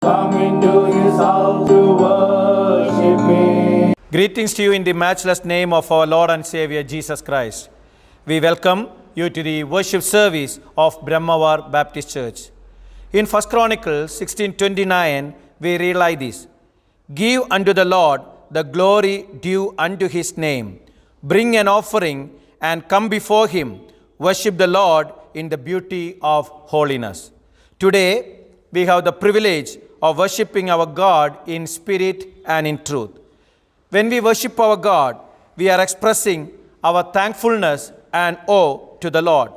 Come into his house to worship him. Greetings to you in the matchless name of our Lord and Savior Jesus Christ. We welcome you to the worship service of Brahmavar Baptist Church. In 1 Chronicles 16:29, we realize this. Give unto the Lord the glory due unto his name. Bring an offering and come before him. Worship the Lord in the beauty of holiness. Today, we have the privilege of worshiping our God in spirit and in truth. When we worship our God, we are expressing our thankfulness and awe to the Lord.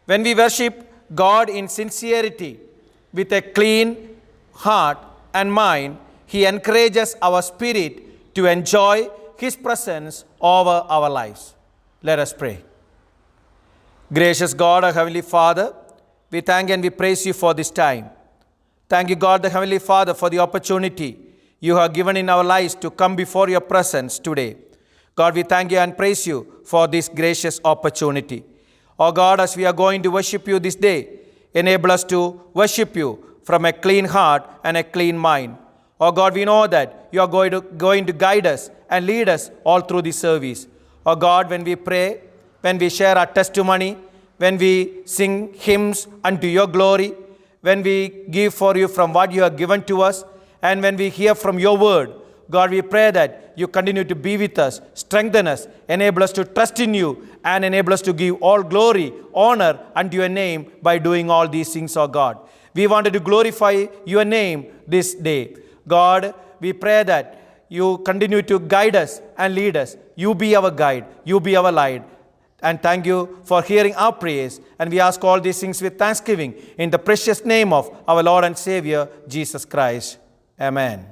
When we worship God in sincerity with a clean heart and mind, he encourages our spirit to enjoy his presence over our lives. Let us pray. Gracious God, our Heavenly Father, we thank and we praise you for this time. Thank you, God, the Heavenly Father, for the opportunity you have given in our lives to come before your presence today. God, we thank you and praise you for this gracious opportunity. Oh God, as we are going to worship you this day, enable us to worship you from a clean heart and a clean mind. Oh God, we know that you are going to guide us and lead us all through the service. Oh God, when we pray, when we share our testimony, when we sing hymns unto your glory, when we give for you from what you have given to us, and when we hear from your word, God, we pray that you continue to be with us, strengthen us, enable us to trust in you, and enable us to give all glory, honor unto your name by doing all these things, oh God. We wanted to glorify your name this day. God, we pray that you continue to guide us and lead us. You be our guide, you be our light. And thank you for hearing our prayers. And we ask all these things with thanksgiving in the precious name of our Lord and Savior, Jesus Christ. Amen.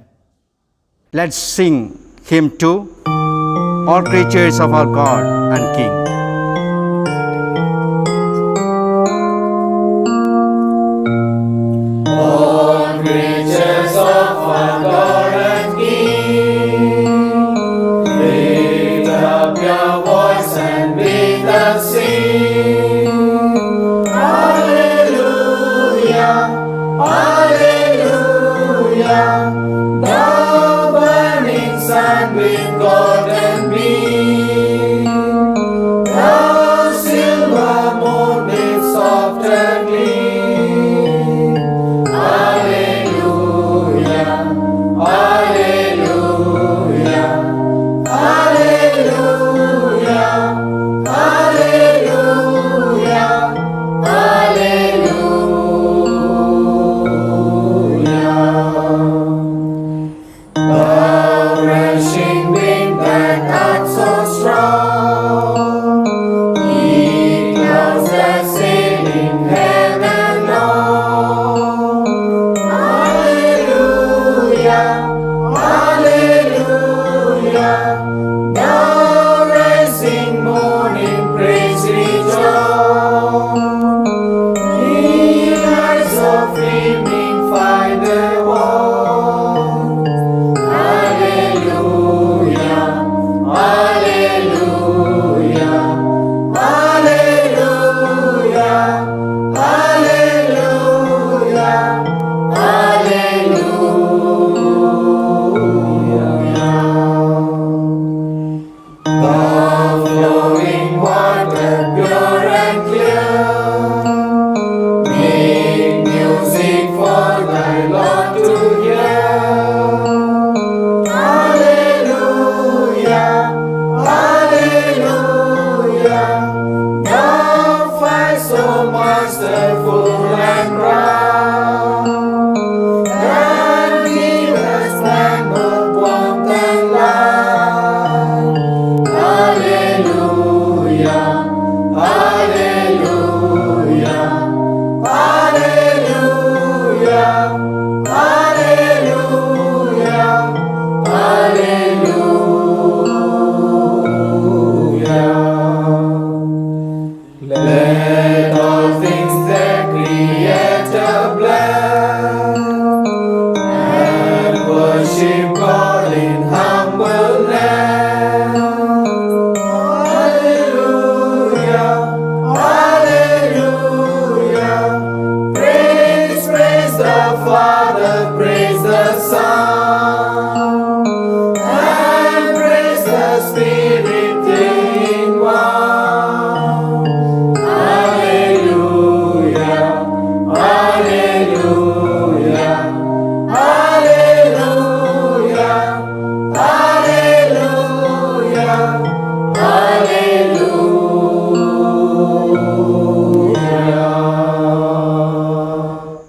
Let's sing hymn 2, All Creatures of our God and King. All creatures of our God and King, lift up your voice and with us sing. Hallelujah, hallelujah. The burning sun with golden beam, the silver moon with softer gleam. Hallelujah, hallelujah, hallelujah, hallelujah, hallelujah.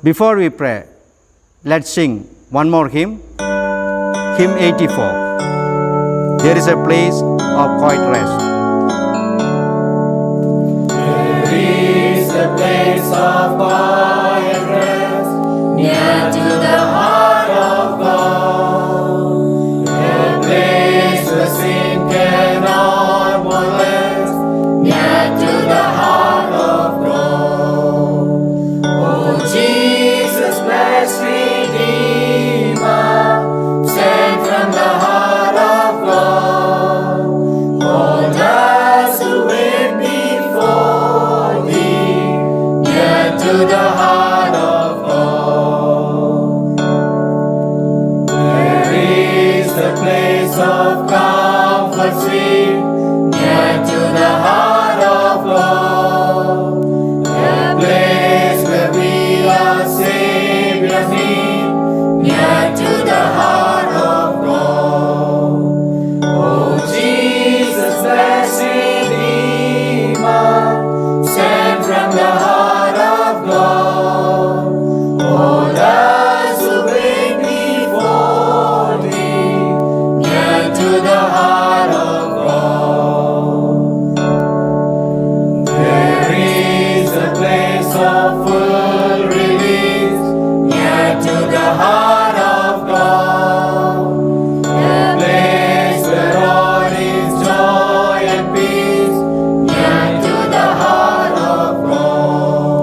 Before we pray, let's sing one more hymn, hymn 84. There is a place of quiet rest. There is a place of quiet rest, near to the heart of God. A place where sin cannot molest, near to the heart of God. Oh Jesus, blessed Redeemer, sent from the heart of God. Hold us who wait before Thee, near to the heart of God. There is a place of comfort sweet, near to the heart of God. A place where we our Savior meet, near to the heart of God. Oh Jesus, blessed Redeemer, sent from the heart of God. Hold us who wait before Thee, near to the heart of God. There is a place of full release, near to the heart of God. A place where all is joy and peace, near to the heart of God.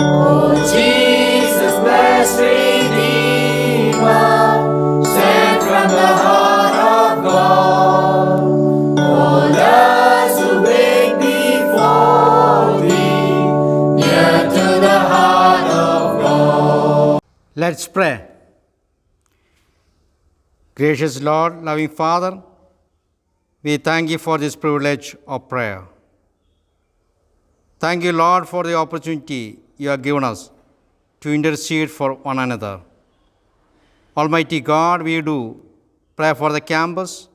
Oh Jesus, blessed Redeemer, sent from the heart of God. Hold us who wait before Thee, near to the heart of God. Let's pray. Gracious Lord, loving Father, we thank you for this privilege of prayer. Thank you, Lord, for the opportunity you have given us to intercede for one another. Almighty God, we do pray for the campus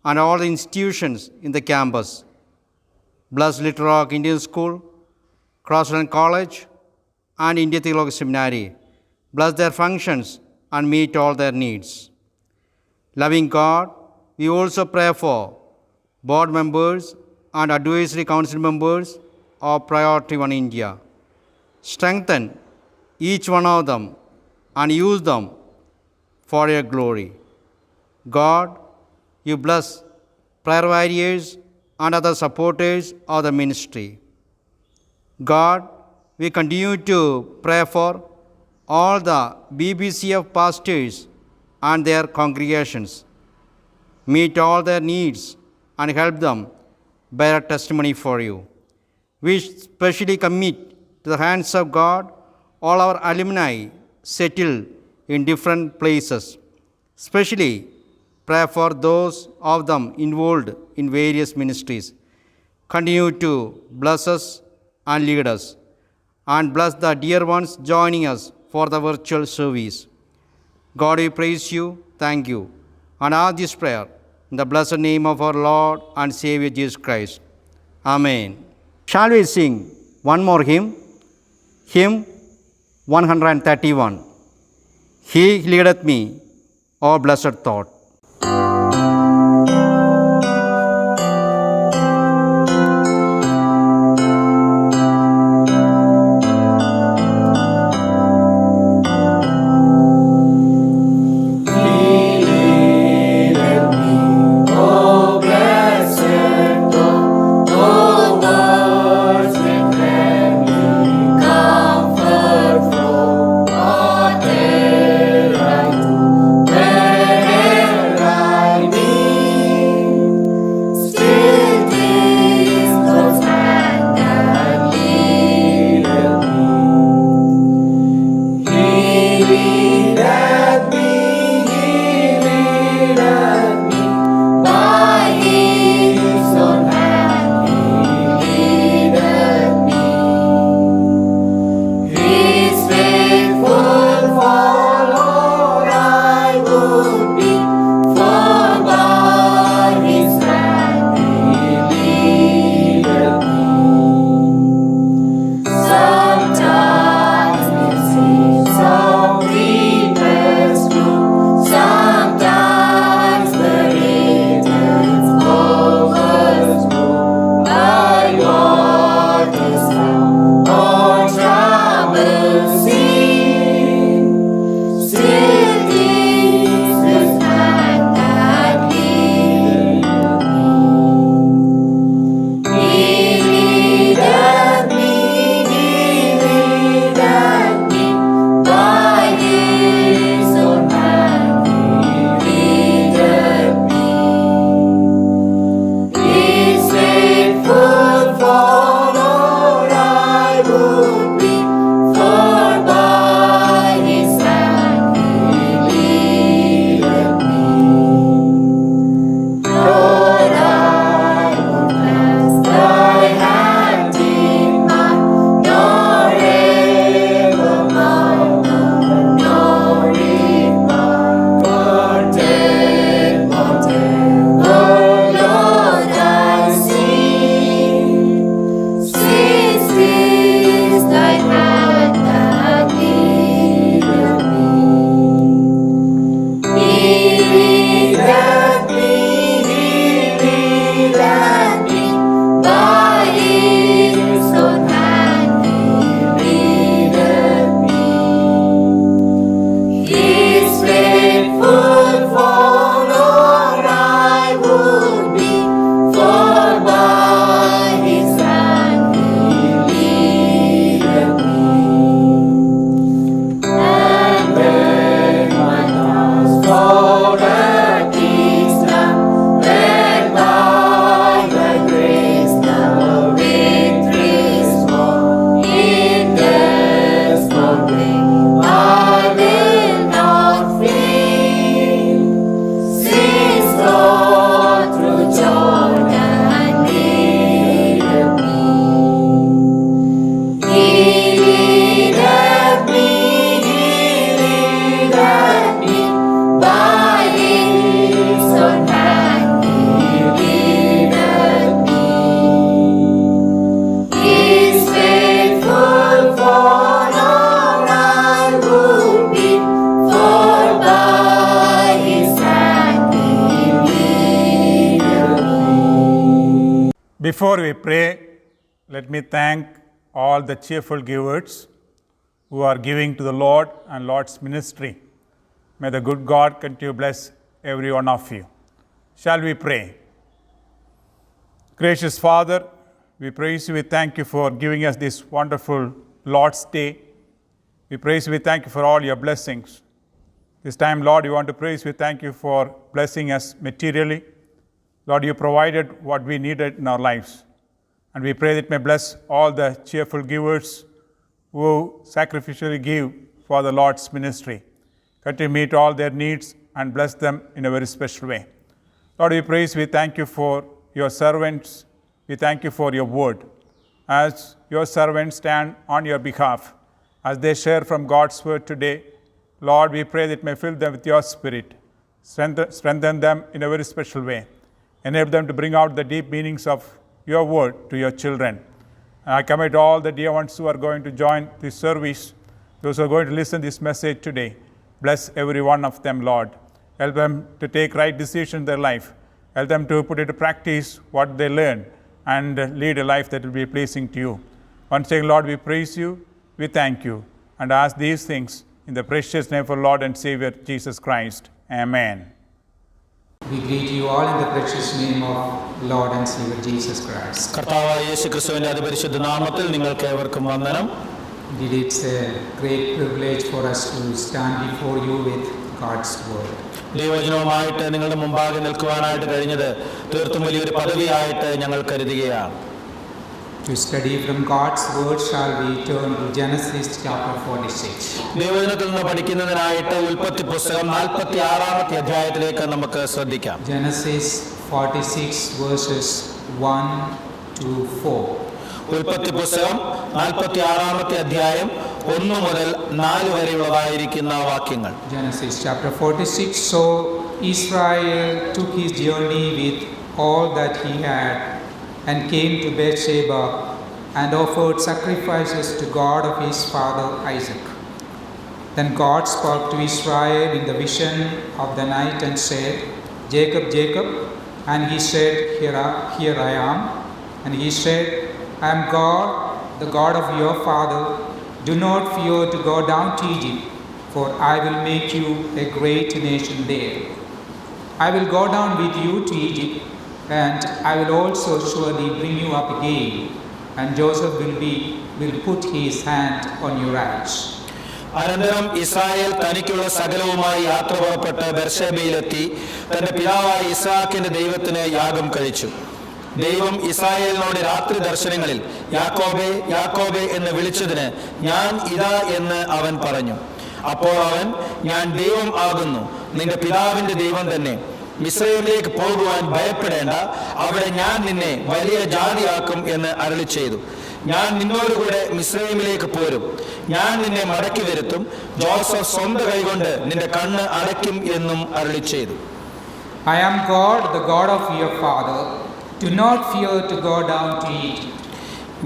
and all the institutions in the campus. Bless Little Rock Indian School, Crossland College, and India Theological Seminary. Bless their functions and meet all their needs. Loving God, we also pray for board members and advisory council members of Priority One India. Strengthen each one of them and use them for your glory. God, you bless prayer warriors and other supporters of the ministry. God, we continue to pray for all the BBCF pastors and their congregations. Meet all their needs and help them bear a testimony for you. We specially commit to the hands of God all our alumni settled in different places. Especially pray for those of them involved in various ministries. Continue to bless us and lead us, and bless the dear ones joining us for the virtual service. God, we praise you, thank you, and ask this prayer in the blessed name of our Lord and Savior Jesus Christ. Amen. Shall we sing one more hymn? Hymn 131. He leadeth me, O blessed thought. Comfort flow, what a right to Before we pray, let me thank all the cheerful givers who are giving to the Lord and Lord's ministry. May the good God continue to bless every one of you. Shall we pray? Gracious Father, we praise you, we thank you for giving us this wonderful Lord's Day. We praise you, we thank you for all your blessings. This time, Lord, we want to praise you, thank you for blessing us materially. Lord, you provided what we needed in our lives. And we pray that may bless all the cheerful givers who sacrificially give for the Lord's ministry. Continue to meet all their needs and bless them in a very special way. Lord, we praise, we thank you for your servants. We thank you for your word. As your servants stand on your behalf, as they share from God's word today, Lord, we pray that it may fill them with your spirit. Strengthen them in a very special way. Enable them to bring out the deep meanings of your word to your children. And I commit all the dear ones who are going to join this service, those who are going to listen to this message today. Bless every one of them, Lord. Help them to take right decisions in their life. Help them to put into practice what they learn and lead a life that will be pleasing to you. Once again, Lord, we praise you, we thank you, and ask these things in the precious name of our Lord and Savior, Jesus Christ. Amen. We greet you all in the precious name of Lord and Savior Jesus Christ. കർത്താവായ യേശുക്രിസ്തുവിന്റെ അതിപരിശുദ്ധ നാമത്തിൽ നിങ്ങൾക്ക് ഏവർക്കും വന്ദനം. Indeed, it's a great privilege for us to stand before you with God's word. ദൈവവചനവുമായിട്ട് നിങ്ങളുടെ മുമ്പാകെ നിൽക്കുവാനായിട്ട് കഴിഞ്ഞത് തീർത്തും വലിയൊരു പദവിയായിട്ട് ഞങ്ങൾ കരുതുകയാണ്. To study from God's word shall we turn to Genesis chapter 46. ദൈവവചനത്തിൽ നിന്ന് പഠിക്കുന്നതിനായിട്ട് ഉൽപ്പത്തി പുസ്തകം 46-ാമത്തെ അധ്യായത്തിലേക്ക് നമുക്ക് ശ്രദ്ധിക്കാം. Genesis 46 verses 1 to 4. ഉൽപ്പത്തി പുസ്തകം 46-ാമത്തെ അധ്യായം 1 മുതൽ 4 വരെയുള്ളതായിരിക്കുന്ന വാക്യങ്ങൾ. Genesis chapter 46. So Israel took his journey with all that he had and came to Beersheba and offered sacrifices to God of his father Isaac. Then God spoke to Israel in the vision of the night and said, Jacob, Jacob. And he said, Here I am. And he said, I am God, the God of your father. Do not fear to go down to Egypt, for I will make you a great nation there. I will go down with you to Egypt, and I will also surely bring you up again. And Joseph will put his hand on your eyes. അനന്തരം Israel തനിക്കുള്ള സകലവുമായി യാത്ര പുറപ്പെട്ട് ബെർശേബയിലെത്തി തന്റെ പിതാവായ ഇസ്ഹാക്കിന്റെ ദൈവത്തിന് യാഗം കഴിച്ചു. ദൈവം ഇസ്രായേലിനോട് രാത്രി ദർശനങ്ങളിൽ യാക്കോബേ യാക്കോബേ എന്ന് വിളിച്ചതിന് ഞാൻ ഇതാ എന്ന് അവൻ പറഞ്ഞു. അപ്പോൾ അവൻ, ഞാൻ ദൈവം ആകുന്നു, നിന്റെ പിതാവിന്റെ ദൈവം തന്നെ. മിസ്രയീമിലേക്ക് പോകുവാൻ ഭയപ്പെടേണ്ട, അവിടെ ഞാൻ നിന്നെ വലിയ ജാതിയാക്കും എന്ന് അരുളി ചെയ്തു. ഞാൻ നിന്നോടുകൂടെ മിസ്രയീമിലേക്ക് പോരും, ഞാൻ നിന്നെ മടക്കി വരുത്തും. ജോസഫ് സ്വന്തം കൈകൊണ്ട് നിന്റെ കണ്ണ് അടയ്ക്കും എന്നും അരുളി ചെയ്തു. I am God, the God of your father. Do not fear to go down to Egypt.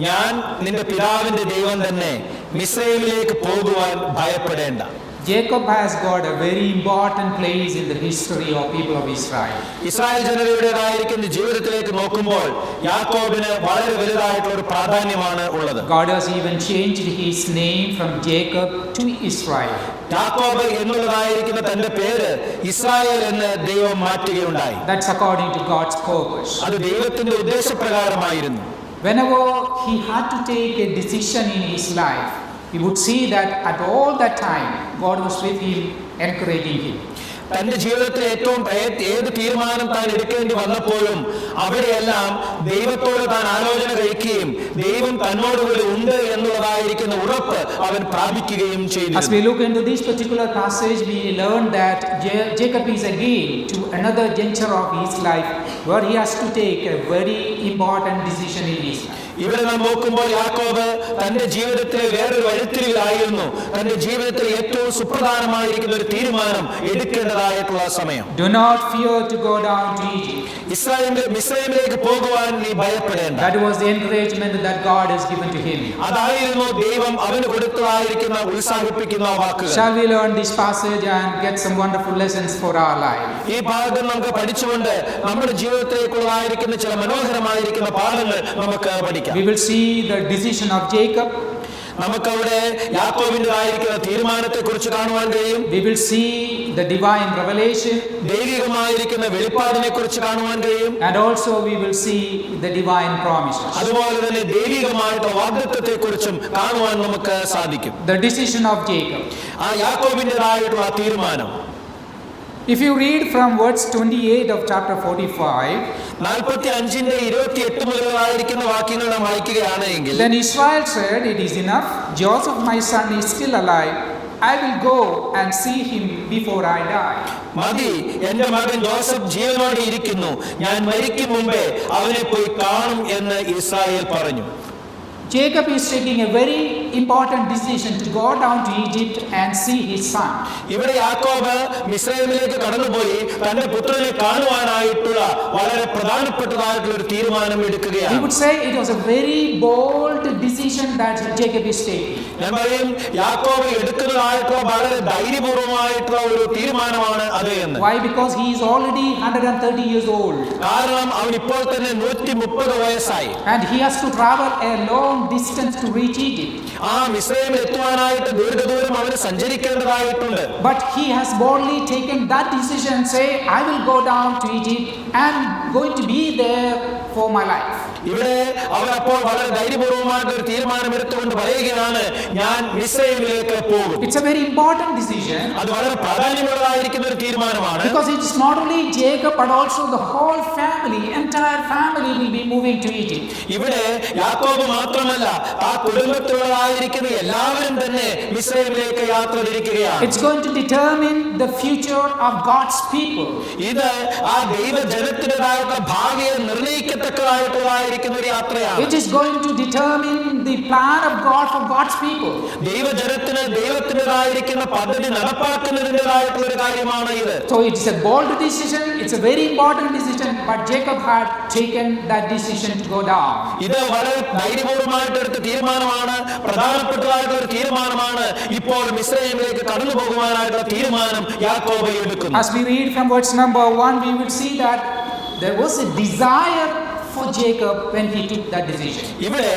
ഞാൻ നിന്റെ പിതാവിന്റെ ദൈവം തന്നെ, മിസ്രയീമിലേക്ക് പോകുവാൻ ഭയപ്പെടേണ്ട. Jacob has got a very important place in the history of people of Israel. Israel ജനതയുടേതായിരിക്കുന്ന ജീവിതത്തിലേക്ക് നോക്കുമ്പോൾ യാക്കോബിന് വളരെ വലുതായിട്ടുള്ള ഒരു പ്രാധാന്യമാണ് ഉള്ളത്. God has even changed his name from Jacob to Israel. യാക്കോബ് എന്നുള്ളതായിരിക്കുന്ന തന്റെ പേര് ഇസ്രായേൽ എന്ന് ദൈവം മാറ്റുകയുണ്ടായി. That's according to God's purpose. അത് ദൈവത്തിന്റെ ഉദ്ദേശപ്രകാരമായിരുന്നു. Whenever he had to take a decision in his life, he would see that at all that time God was with him, encouraging him. തന്റെ ജീവിതത്തിൽ ഏത് തീരുമാനം താൻ എടുക്കേണ്ടി വന്നപ്പോഴും അവിടെയെല്ലാം ദൈവത്തോട് താൻ ആലോചന കഴിക്കുകയും ദൈവം തന്നോടുകൂടി ഉണ്ട് എന്നുള്ളതായിരിക്കുന്ന ഉറപ്പ് അവൻ പ്രാപിക്കുകയും ചെയ്തു. As we look into this particular passage, we learn that Jacob is again to another juncture of his life where he has to take a very important decision in his life. ഇവിടെ നാം നോക്കുമ്പോൾ യാക്കോബ് തന്റെ ജീവിതത്തിലെ വേറൊരു വഴിത്തിരിവിലായിരുന്നു. തന്റെ ജീവിതത്തിൽ ഏറ്റവും സുപ്രധാനമായിരിക്കുന്ന ഒരു തീരുമാനം എടുക്കേണ്ടതായിട്ടുള്ള സമയം. Do not fear to go down to Egypt. മിസ്രൈമിലേക്ക് പോകുവാൻ നീ ഭയപ്പെടേണ്ട. That was the encouragement that God has given to him. അതായിരുന്നു ദൈവം അവന് കൊടുത്തതായിരിക്കുന്ന ഉത്സാഹിപ്പിക്കുന്ന വാക്കുകൾ. Shall we learn this passage and get some wonderful lessons for our life? ഈ ഭാഗം നമുക്ക് പഠിച്ചുകൊണ്ട് നമ്മുടെ ജീവിതത്തിലേക്കുള്ളതായിരിക്കുന്ന ചില മനോഹരമായിരിക്കുന്ന പാഠങ്ങൾ നമുക്ക് പഠിക്കാം. We will see the decision of Jacob. നമുക്കവിടെ യാക്കോബിന്റേതായിരിക്കുന്ന തീരുമാനത്തെ കുറിച്ച് കാണുവാൻ കഴിയും. We will see the divine revelation. ദൈവികമായിരിക്കുന്ന വെളിപ്പാടിനെ കുറിച്ച് കാണുവാൻ കഴിയും. And also we will see the divine promises. അതുപോലെ തന്നെ ദൈവികമായിട്ടുള്ള വാഗ്ദത്തത്തെ കുറിച്ചും കാണുവാൻ നമുക്ക് സാധിക്കും. The decision of Jacob. ആ യാക്കോബിന്റേതായിട്ടുള്ള തീരുമാനം. If you read from verse 28 of chapter 45, 45:28 മുതലായിരിക്കുന്ന വാക്യങ്ങൾ നാം വായിക്കുകയാണെങ്കിൽ, then Israel said, "It is enough. Joseph my son is still alive. I will go and see him before I die." മതി, എന്റെ മകൻ Joseph ജീവനോടെ ഇരിക്കുന്നു, ഞാൻ മരിക്കും മുമ്പേ അവനെ പോയി കാണും എന്ന് ഇസ്രായേൽ പറഞ്ഞു. Jacob is taking a very important decision to go down to Egypt and see his son. ഇവിടെ യാക്കോബ് മിസ്രൈമിലേക്ക് കടന്നുപോയി തന്റെ പുത്രനെ കാണുവാനായിട്ടുള്ള വളരെ പ്രധാനപ്പെട്ടതായിട്ടുള്ള ഒരു തീരുമാനം We എടുക്കുകയാണ്. would say it was a very bold decision that Jacob is taking. ഞാൻ പറയും യാക്കോബ് എടുക്കുന്നതായിട്ടുള്ള വളരെ ധൈര്യപൂർവമായിട്ടുള്ള ഒരു തീരുമാനമാണ് അത് എന്ന്. Why? Because he is already 130 years old. കാരണം അവൻ ഇപ്പോൾ തന്നെ 130 വയസ്സായി. And he has to travel a long distance to reach Egypt. ആ മിസ്രൈമിൽ എത്തുവാനായിട്ട് ദീർഘദൂരം അവന് സഞ്ചരിക്കേണ്ടതായിട്ടുണ്ട്. But he has boldly taken that decision and say, "I will go down to Egypt and going to be there for my life." ഇവിടെ അവൻ അപ്പോൾ വളരെ ധൈര്യപൂർവമായിട്ട് ഒരു തീരുമാനം എടുത്തുകൊണ്ട് പറയുകയാണ്, ഞാൻ മിസ്രൈമിലേക്ക് പോകും. It's a very important decision. അത് വളരെ പ്രാധാന്യമുള്ളതായിരിക്കുന്ന ഒരു തീരുമാനമാണ്. Because it is not only Jacob but also the whole family, entire family will be moving to Egypt. ഇവിടെ യാക്കോബ് മാത്രമല്ല, ആ കുടുംബത്തിലുള്ളതായിരിക്കുന്ന എല്ലാവരും തന്നെ മിസ്രൈമിലേക്ക് യാത്ര തിരിക്കുകയാണ്. It's going to determine the future of God's people. ഇത് ആ ദൈവജനത്തിൻ്റെതായിട്ടുള്ള ഭാവിയെ നിർണയിക്കത്തക്കതായിട്ടുള്ളതായിരിക്കുന്ന ഒരു യാത്രയാണ്. It is going to determine the plan of God for God's people. ദൈവജനത്തിന് ദൈവത്തിൻ്റെതായിരിക്കുന്ന പദ്ധതി നടപ്പാക്കുന്നതിൻ്റെതായിട്ടുള്ള ഒരു കാര്യമാണ് ഇത്. So it's a bold decision, it's a very important decision, but Jacob had taken that decision to go down. ഇത് വളരെ ധൈര്യപൂർവമായിട്ട് എടുത്ത തീരുമാനമാണ്, പ്രധാനപ്പെട്ടതായിട്ടുള്ള ഒരു തീരുമാനമാണ്. ഇപ്പോൾ മിസ്രൈമിലേക്ക് കടന്നു പോകുവാനായിട്ടുള്ള തീരുമാനം യാക്കോബ് എടുക്കുന്നു. As we read from verse number 1, we will see that there was a desire for Jacob when he took that decision. ഇവിടെ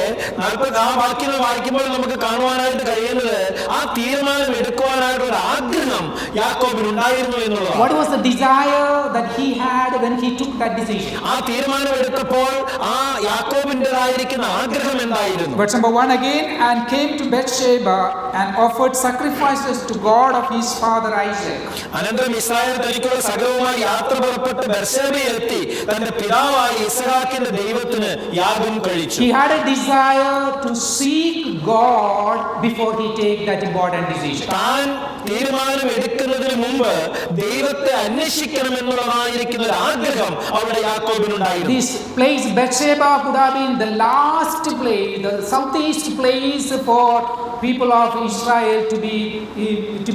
ആ വാക്യങ്ങൾ വായിക്കുമ്പോൾ നമുക്ക് കാണുവാനായിട്ട് കഴിയുന്നത് ആ തീരുമാനം എടുക്കുവാനായിട്ടുള്ള ആഗ്രഹം യാക്കോബിന് ഉണ്ടായിരുന്നു എന്നുള്ളതാണ്. What was the desire that he had when he took that decision? ആ തീരുമാനം എടുത്തപ്പോൾ ആ യാക്കോബിൻ്റെതായിരിക്കുന്ന ആഗ്രഹം എന്തായിരുന്നു? Verse number 1 again, "And came to Beersheba and offered sacrifices to God of his father Isaac." അനന്തരം ഇസ്രായേൽ തനിക്കുള്ള സകലവുമായി യാത്ര പുറപ്പെട്ട് ബെർശേബയിൽ എത്തി തന്റെ പിതാവായ ഇസ്ഹാക്കിന്റെ ദൈവത്തിന് യാഗം കഴിച്ചു. He had a desire to seek God before he take that important decision. താൻ തീരുമാനം എടുക്കുന്നതിന് മുമ്പ് ദൈവത്തെ അന്വേഷിക്കണം എന്നുള്ളതായിരിക്കുന്ന ഒരു ആഗ്രഹം അവിടെ യാക്കോബിനുണ്ടായിരുന്നു. This place Beersheba could have been the last place, the southeast place for people of Israel to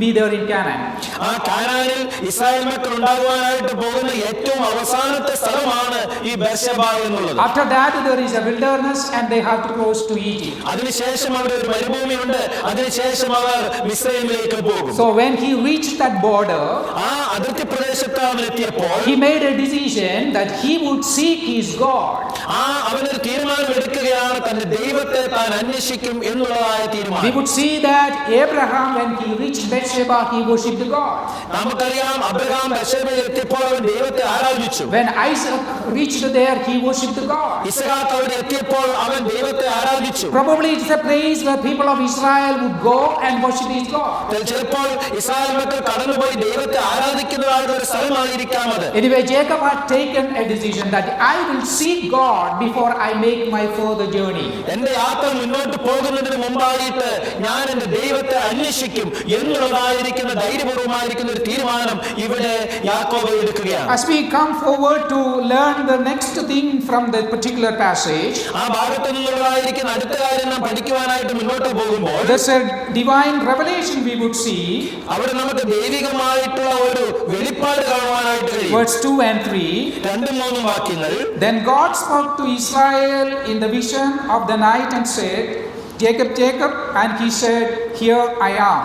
be there in Canaan. ആ കാനാനിൽ ഇസ്രായേൽ മക്കൾ ഉണ്ടാകുവാനായിട്ട് പോകുന്ന ഏറ്റവും അവസാനത്തെ സ്ഥലമാണ് ഈ ബെർശേബ എന്നുള്ളത്. After that there is a wilderness and they have to cross to Egypt. അതിനുശേഷം അവിടെ ഒരു മരുഭൂമിയുണ്ട്, അതിനുശേഷം അവർ മിസ്രൈമിലേക്ക് പോകും. So when he reached that border, ആ അതിർത്തി പ്രദേശത്ത് അവൻ എത്തിയപ്പോൾ he made a decision that he would seek his God. ആ അവനൊരു തീരുമാനം എടുക്കുകയാണ്, തന്റെ ദൈവത്തെ താൻ അന്വേഷിക്കും എന്നുള്ളതായ We തീരുമാനം. would see that Abraham, when he reached Beersheba, he worshipped God. നമുക്കറിയാം അബ്രഹാം ബെർശേബയിൽ എത്തിയപ്പോൾ അവൻ ദൈവത്തെ ആരാധിച്ചു. When Isaac reached there, he worshipped God. Ishaq അവിടെ എത്തിയപ്പോൾ അവൻ ദൈവത്തെ ആരാധിച്ചു. Probably it's a place where people of Israel would go and worship his God. ചിലപ്പോൾ ഇസ്രായേൽ മക്കൾ കടന്നുപോയി ദൈവത്തെ ആരാധിക്കുന്നതായിട്ടുള്ള ഒരു സ്ഥലമായിരിക്കാം അത്. Anyway, Jacob had taken a decision that I will seek God God before I make my further journey. എന്റെ യാത്ര മുന്നോട്ട് പോകുന്നതിന് മുമ്പായിട്ട് ഞാൻ എന്റെ ദൈവത്തെ അന്വേഷിക്കും എന്നുള്ളതായിരിക്കുന്ന ധൈര്യപൂർവമായിരിക്കുന്ന ഒരു തീരുമാനം ഇവിടെ യാക്കോബ് എടുക്കുകയാണ്. As we come forward to learn the next thing from that particular passage, ആ ഭാഗത്തു നിന്നുള്ളതായിരിക്കുന്ന അടുത്ത കാര്യം നാം പഠിക്കുവാനായിട്ട് മുന്നോട്ട് പോകുമ്പോൾ there's a divine revelation we would see. അവിടെ നമുക്ക് ദൈവികമായിട്ടുള്ള ഒരു വെളിപ്പാട് കാണുവാനായിട്ട് കഴിയും. Verse 2 and 3. 2-3 വാക്യങ്ങൾ. Then God spoke to Israel in the vision of the night and said, Jacob, Jacob, and he said, Here I am.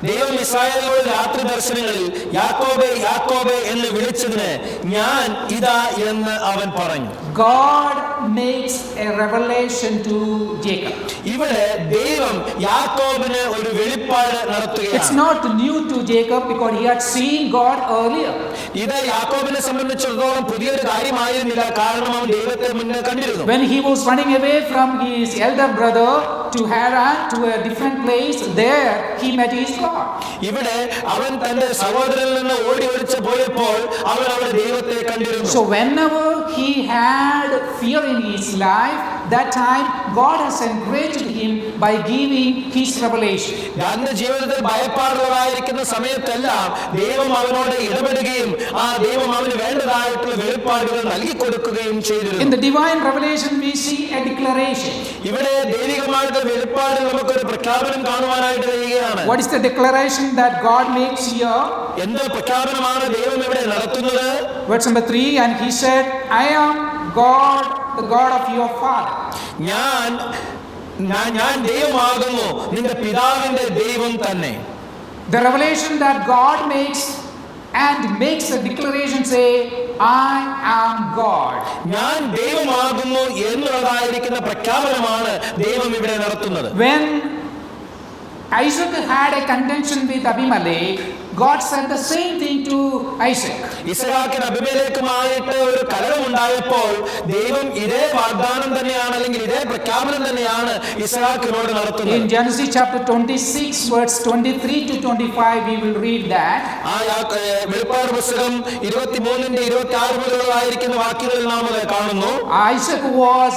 ദൈവം ഇസ്രായേലിനോട് രാത്രി ദർശനങ്ങളിൽ യാക്കോബേ യാക്കോബേ എന്ന് വിളിച്ചതിന് ഞാൻ ഇതാ എന്ന് അവൻ പറഞ്ഞു. God makes a revelation to Jacob. ഇവിടെ ദൈവം യാക്കോബിന് ഒരു വെളിപ്പാട് It's നടത്തുകയാണ്. not new to Jacob because he had seen God earlier. ഇത് യാക്കോബിനെ സംബന്ധിച്ചിടത്തോളം പുതിയൊരു കാര്യമായിരുന്നില്ല, കാരണം അവൻ ദൈവത്തെ മുന്നേ കണ്ടിരുന്നു. When he was running away from his elder brother to Haran, to a different place, there he met his God. ഇവിടെ അവൻ തന്റെ സഹോദരനിൽ നിന്ന് ഓടി ഒളിച്ച് പോയപ്പോൾ അവൻ അവിടെ ദൈവത്തെ കണ്ടിരുന്നു. So whenever he had fear in his life, that time God has encouraged him by giving his revelation. തന്റെ ജീവിതത്തിൽ ഭയപ്പാടുള്ളതായിരിക്കുന്ന സമയത്തെല്ലാം ദൈവം അവനോട് ഇടപെടുകയും ആ ദൈവം അവന് വേണ്ടതായിട്ടുള്ള വെളിപ്പാടുകൾ നൽകി കൊടുക്കുകയും In ചെയ്തിരുന്നു. the divine revelation we see a declaration. ഇവിടെ ദൈവികമായിട്ടുള്ള വെളിപ്പാടിൽ നമുക്കൊരു പ്രഖ്യാപനം കാണുവാനായിട്ട് കഴിയുകയാണ്. What is the declaration that God makes here? എന്ത് പ്രഖ്യാപനമാണ് ദൈവം ഇവിടെ നടത്തുന്നത്? Verse number 3, and he said, I am God, the God of your father. ഞാൻ ദൈവമാകുന്നു, നിന്റെ പിതാവിന്റെ ദൈവം തന്നെ. The revelation that God makes and makes a declaration say, I am God. ഞാൻ ദൈവമാകുന്നു എന്നുള്ളതായിരിക്കുന്ന പ്രഖ്യാപനമാണ് ദൈവം ഇവിടെ നടത്തുന്നത്. When Isaac had a contention with Abimelech, God said the same thing to Isaac. ഇസ്ഹാക്കിന് അബീമേലെക്കുമായിട്ട് ഒരു കലഹമുണ്ടായപ്പോൾ ദൈവം ഇതേ വാഗ്ദാനം തന്നെയാണ്, അല്ലെങ്കിൽ ഇതേ പ്രഖ്യാപനം തന്നെയാണ് ഇസ്ഹാക്കിനോട് നടത്തുന്നത്. In Genesis chapter 26 verse 23 to 25 we will read that. ആ വെളിപ്പാട് പുസ്തകം 23-26 മുതലുള്ളതായിരിക്കുന്ന വാക്യങ്ങളിൽ നാം അത് കാണുന്നു. Isaac was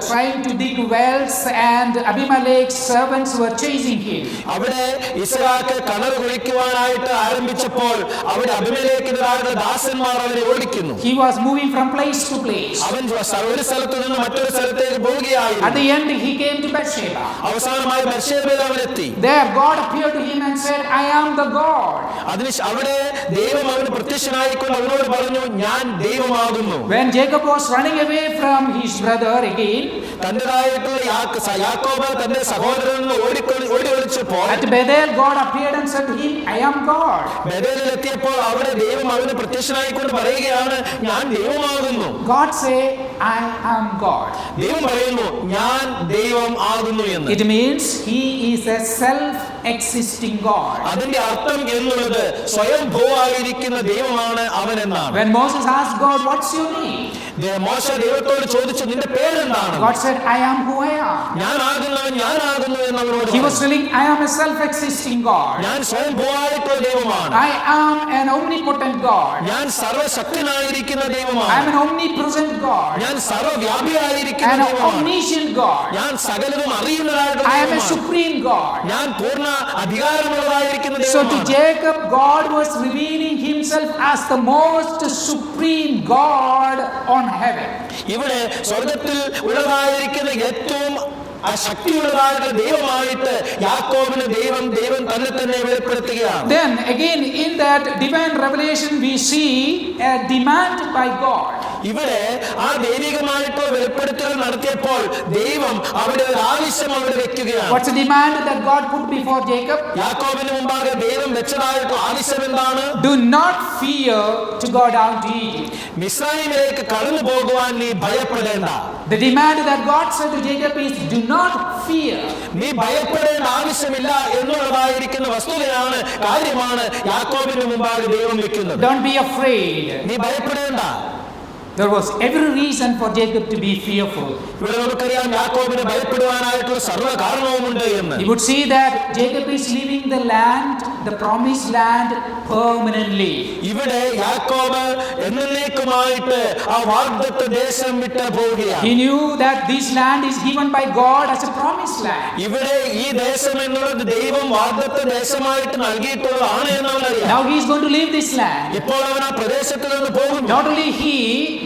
trying to dig wells and Abimelech's servants were chasing him. അവിടെ ഇസ്ഹാക്ക് കിണർ കുഴിക്കുവാനായിട്ട് ആരംഭിച്ചപ്പോൾ അവിടെ അബീമേലെക്കിന്റെ ദാസന്മാർ അവനെ ഓടിക്കുന്നു. He was moving from place to place. അവൻ ഒരു സ്ഥലത്ത് നിന്ന് മറ്റൊരു സ്ഥലത്തേക്ക് പോവുകയായിരുന്നു. At the end he came to Beersheba. അവസാനമായി ബെർശേബയിൽ അവൻ എത്തി. There God appeared to him and said, I am the God. അവിടെ ദൈവം അവന് പ്രത്യക്ഷനായിക്കൊണ്ട് അവനോട് പറഞ്ഞു, ഞാൻ ദൈവമാകുന്നു. When Jacob was running away from his brother again, തന്റേതായിട്ടുള്ള യാക്കോബ് തന്റെ സഹോദരനിൽ നിന്ന് ഓടി ഒളിച്ചപ്പോൾ at Bethel God appeared and said to him, I am God. ബേഥേലിൽ എത്തിയപ്പോൾ അവിടെ ദൈവം അവന് പ്രത്യക്ഷനായിക്കൊണ്ട് പറയുകയാണ്, ഞാൻ ദൈവമാകുന്നു. God say, I am God. ദൈവം പറയുന്നു, ഞാൻ ദൈവം ആകുന്നു എന്ന്. It means he is a self-existing God. അതിന്റെ അർത്ഥം എന്നുള്ളത് സ്വയം ഭൂവായിരിക്കുന്ന ദൈവമാണ് അവൻ എന്നാണ്. When Moses asked God, what's your name? മോശ ദൈവത്തോട് ചോദിച്ചു, നിന്റെ പേരെന്താണ്? God said, I am who I am. ഞാനാകുന്നവൻ ഞാനാകുന്നു എന്ന് അവനോട് He was പറഞ്ഞു. telling, I am a self-existing God. ഞാൻ സ്വയം ഭൂവായിട്ടുള്ള ദൈവമാണ്. I am an omnipotent God. ഞാൻ സർവശക്തനായിരിക്കുന്ന I ദൈവമാണ്. am an omnipresent God. ഞാൻ സർവവ്യാപിയായിരിക്കുന്ന An ദൈവമാണ്. omniscient God. ഞാൻ സകലതും അറിയുന്നതായിട്ടുള്ള I am a ദൈവമാണ്. supreme God. ഞാൻ പൂർണ്ണ അധികാരമുള്ളതായിരിക്കുന്ന So to ദൈവമാണ്. Jacob, God was revealing himself as the most supreme God on heaven. ഇവിടെ സ്വർഗത്തിൽ ഉള്ളതായിരിക്കുന്ന ഏറ്റവും ശക്തിയുള്ളതായിട്ടുള്ള ദൈവമായിട്ട് യാക്കോബിന് ദൈവം തന്നെ വെളിപ്പെടുത്തുകയാണ്. Then again in that divine revelation we see a demand by God. ഇവിടെ ആ ദൈവികമായിട്ടുള്ള വെളിപ്പെടുത്തൽ നടത്തിയപ്പോൾ ദൈവം അവിടെ ഒരു ആവശ്യം അവിടെ വെക്കുകയാണ്. What's the demand that God put before Jacob? യാക്കോബിന് മുമ്പാകെ ദൈവം വെച്ചതായിട്ടുള്ള ആവശ്യം എന്താണ്? Do not fear to go down to Egypt. മിസ്രയീമിലേക്ക് കടന്നു പോകുവാൻ നീ ഭയപ്പെടേണ്ട. The demand that God said to Jacob is, do not fear. നീ ഭയപ്പെടേണ്ട ആവശ്യമില്ല എന്നുള്ളതായിരിക്കുന്ന വസ്തുതയാണ്, കാര്യമാണ് യാക്കോബിന് മുമ്പാകെ ദൈവം വെക്കുന്നത്. Don't be afraid. നീ ഭയപ്പെടേണ്ട. There was every reason for Jacob to be fearful. ഇവിടെ നമുക്കറിയാം യാക്കോബിന് ഭയപ്പെടുവാനായിട്ടുള്ള സർവ്വ കാരണവുമുണ്ട് എന്ന്. You would see that Jacob is leaving the land, the promised land, permanently. ഇവിടെ യാക്കോബ് എന്നേക്കുമായിട്ട് ആ വാഗ്ദത്ത ദേശം വിട്ട് പോവുകയാണ്. He knew that this land is given by God as a promised land. ഇവിടെ ഈ ദേശം എന്നുള്ളത് ദൈവം വാഗ്ദത്ത ദേശമായിട്ട് നൽകിയിട്ടുള്ളതാണ് എന്ന് അവൻ അറിയാം. Now he is going to leave this land. ഇപ്പോൾ അവൻ ആ പ്രദേശത്ത് നിന്ന് പോകുന്നു. Not only he,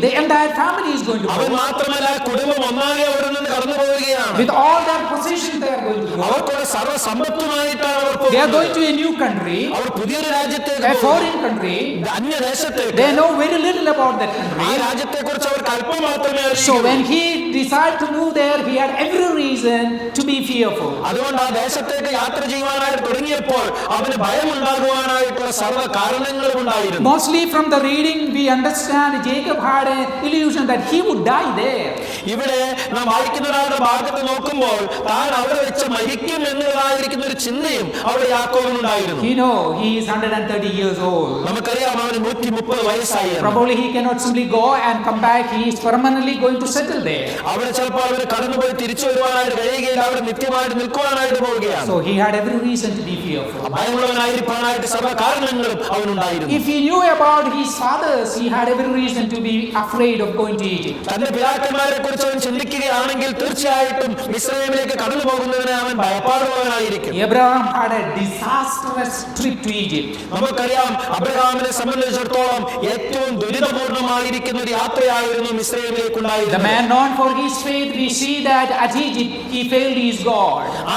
the entire family is going to അവൻ go. മാത്രമല്ല കുടുംബം ഒന്നാകെ അവിടെ നിന്ന് കടന്നു പോവുകയാണ്. With all their possessions they are going to go. അവർക്കുള്ള സർവ്വ സമ്പത്തുമായിട്ടാണ് അവർ They are going പോകുന്നത്. to a new country, അവർ പുതിയൊരു രാജ്യത്തേക്ക് a പോകുന്നു. foreign country. അന്യദേശത്തേക്ക്. They know very little about that ആ country. രാജ്യത്തെ കുറിച്ച് അവർക്ക് അല്പം മാത്രമേ So അറിയൂ. when he decided to move there, he had every reason to be fearful. അതുകൊണ്ട് ആ ദേശത്തേക്ക് യാത്ര ചെയ്യുവാനായിട്ട് തുടങ്ങിയപ്പോൾ അവന് ഭയമുണ്ടാകുവാനായിട്ടുള്ള സർവ്വ കാരണങ്ങളും ഉണ്ടായിരുന്നു. Mostly from the reading we understand Jacob had an illusion that he would die there. ഇവിടെ നാം വായിക്കുന്ന ഒരാളുടെ ഭാഗത്ത് നോക്കുമ്പോൾ താൻ അവിടെ വെച്ച് മരിക്കും എന്നുള്ളതായിരിക്കുന്ന ഒരു ചിന്തയും അവിടെ യാക്കോബിനുണ്ടായിരുന്നു. You know, he is 130 years old. നമുക്കറിയാം അവന് 130 വയസ്സായി എന്ന്. Probably he cannot simply go and come back. He is permanently going to settle there. അവിടെ ചിലപ്പോൾ അവന് കടന്നുപോയി തിരിച്ചു വരുവാനായിട്ട് കഴിയുകയില്ല. അവിടെ നിത്യമായിട്ട് നിൽക്കുവാനായിട്ട് പോവുകയാണ്. So he had every reason to be fearful. ഭയമുള്ളവനായിരിക്കാനായിട്ട് സർവ്വ കാരണങ്ങളും അവനുണ്ടായിരുന്നു. If he knew about his fathers, he had every reason to be afraid of going to Egypt. തന്റെ പിതാക്കന്മാരെ കുറിച്ച് അവൻ ചിന്തിക്കുകയാണെങ്കിൽ തീർച്ചയായിട്ടും മിസ്രയീമിലേക്ക് കടന്നു പോകുന്നതിന് അവൻ ഭയപ്പാടുള്ളവനായിരിക്കും. Abraham had a disastrous trip to Egypt. നമുക്കറിയാം അബ്രഹാമിനെ സംബന്ധിച്ചിടത്തോളം ഏറ്റവും ദുരിതപൂർണമായിരിക്കുന്ന ഒരു യാത്രയായിരുന്നു മിസ്രയീമിലേക്ക് The ഉണ്ടായിരുന്നത്. man known for his faith, we see that at Egypt he failed his God. ആ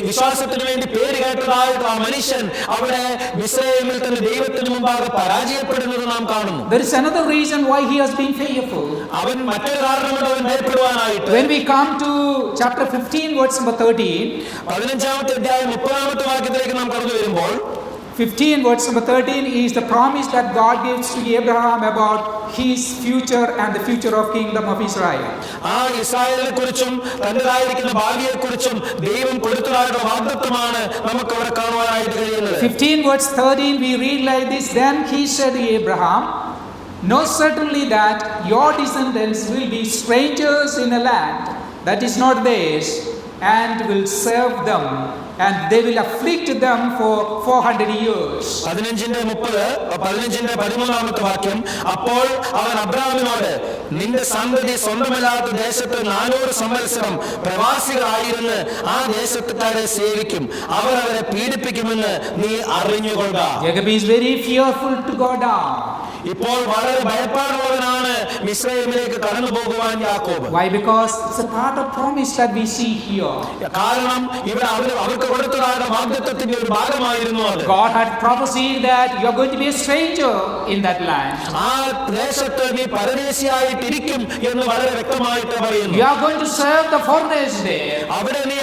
വിശ്വാസത്തിന് വേണ്ടി പേര് കേട്ടതായിട്ട് ആ മനുഷ്യൻ അവിടെ മിസ്രയീമിൽ തന്നെ ദൈവത്തിന് മുമ്പാകെ പരാജയപ്പെടുന്നത് നാം കാണുന്നു. There is another reason why he has been fearful. അവൻ മറ്റൊരു കാരണമുണ്ട് അവൻ ഭയപ്പെടുവാനായിട്ട്. When we come to chapter 15, verse number 13, 15-ാമത്തെ അധ്യായം 30-ാമത്തെ വാക്യത്തിലേക്ക് നാം കടന്നു വരുമ്പോൾ 15 verse number 13 is the promise that God gives to Abraham about his future and the future of kingdom of Israel. ആ ഇസ്രായേലിനെ കുറിച്ചും തന്റേതായിരിക്കുന്ന ഭാവിയെ കുറിച്ചും ദൈവം കൊടുത്തതായിട്ടുള്ള വാഗ്ദത്തമാണ് നമുക്ക് അവിടെ കാണുവാനായിട്ട് കഴിയുന്നത്. 15 verse 13 we read like this: Then he said to Abraham, know certainly that your descendants will be strangers in a land that is not theirs, and will serve them, and they will afflict them for 400 years. 15-ാമത്തെ വാക്യം, അപ്പോൾ അവൻ അബ്രാഹാമിനോട് നിന്റെ സന്തതി സ്വന്തമല്ലാത്ത ദേശത്ത് 400 സംവത്സരം പ്രവാസികളായിരുന്ന് ആ ദേശത്തുകാരെ സേവിക്കും, അവർ അവരെ പീഡിപ്പിക്കുമെന്ന് നീ അറിഞ്ഞുകൊള്ളുക. Jacob is very fearful to go down. ഇപ്പോൾ വളരെ ഭയപ്പാടുള്ളവനാണ് മിസ്രയീമിലേക്ക് കടന്നു പോകുവാൻ യാക്കോബ്. Why? Because it's a part of promise that we see here. കാരണം ഇവിടെ അവർക്ക് കൊടുത്തതായ വാഗ്ദത്തത്തിന്റെ ഒരു ഭാഗമായിരുന്നു അത്. God had prophesied that you are going to be a stranger in that land. ആ ദേശത്ത് നീ പരദേശിയായിട്ടിരിക്കും എന്ന് വളരെ വ്യക്തമായിട്ട് പറയുന്നു. You are going to serve the foreigners there. അവിടെ നീ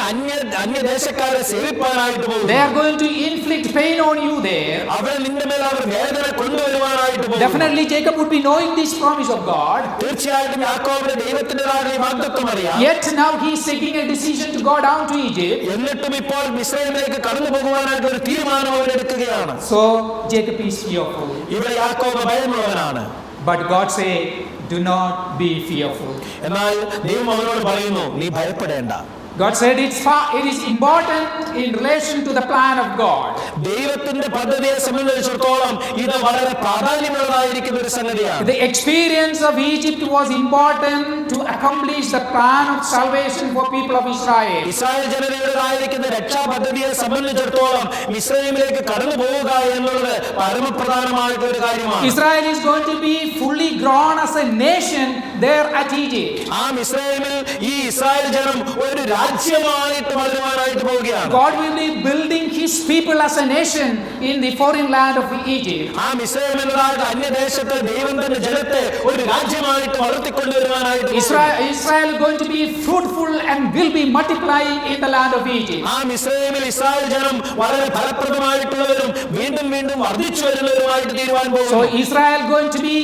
അന്യദേശക്കാരെ സേവിപ്പാനായിട്ട് പോകും. They are going to inflict pain on you there. അവിടെ നിന്റെ മേൽ അവർ വേദന കൊണ്ടുവരുവാനായിട്ട് പോകും. Definitely Jacob would be knowing this promise of God. തീർച്ചയായിട്ടും യാക്കോബിന് ദൈവത്തിന്റേതായ വാഗ്ദത്തം അറിയാം. Yet now he is taking a decision to go down to Egypt. എന്നിട്ടും ഇപ്പോൾ മിസ്രയീമിലേക്ക് കടന്നു പോകുവാനായിട്ട് ഒരു തീരുമാനം അവൻ എടുക്കുകയാണ്. So Jacob is fearful. ഇവിടെ യാക്കോബ് ഭയമുള്ളവനാണ്. But God said, do not be fearful. എന്നാൽ ദൈവം അവനോട് പറയുന്നു, നീ ഭയപ്പെടേണ്ട. God said it is important in relation to the plan of God. ദൈവത്തിന്റെ പദ്ധതിയെ സംബന്ധിച്ചിടത്തോളം ഇത് വളരെ പ്രാധാന്യമുള്ളതായിരിക്കുന്ന ഒരു സംഗതിയാണ്. The experience of Egypt was important to accomplish the plan of salvation for people of Israel. Israel ജനതയുടേതായിരിക്കുന്ന രക്ഷാ പദ്ധതിയെ സംബന്ധിച്ചിടത്തോളം മിസ്രയീമിലേക്ക് കടന്നു പോവുക എന്നുള്ളത് പരമപ്രധാനമായിട്ടുള്ള ഒരു കാര്യമാണ്. Israel is going to be fully grown as a nation there at Egypt. ആ മിസ്രയീമിൽ ഈ ഇസ്രായേൽ ജനം ഒരു രാജ്യമായിട്ട് വളരുവാനായിട്ട് പോവുകയാണ്. God will be building his people as a nation in the foreign land of Egypt. ആ മിസ്രയീം എന്നതായ അന്യദേശത്ത് ദൈവം തന്റെ ജനത്തെ ഒരു രാജ്യമായിട്ട് വളർത്തിക്കൊണ്ടുവരുവാനായിട്ട് Israel is going to be fruitful and will be multiplying in the land of Egypt. ആ മിസ്രയീമിൽ Israel ജനം വളരെ ഫലപ്രദമായിട്ടുള്ളവരും വീണ്ടും വീണ്ടും വർദ്ധിച്ചു വരുന്നവരുമായിട്ട് തീരുവാൻ പോകുന്നു. So Israel going to be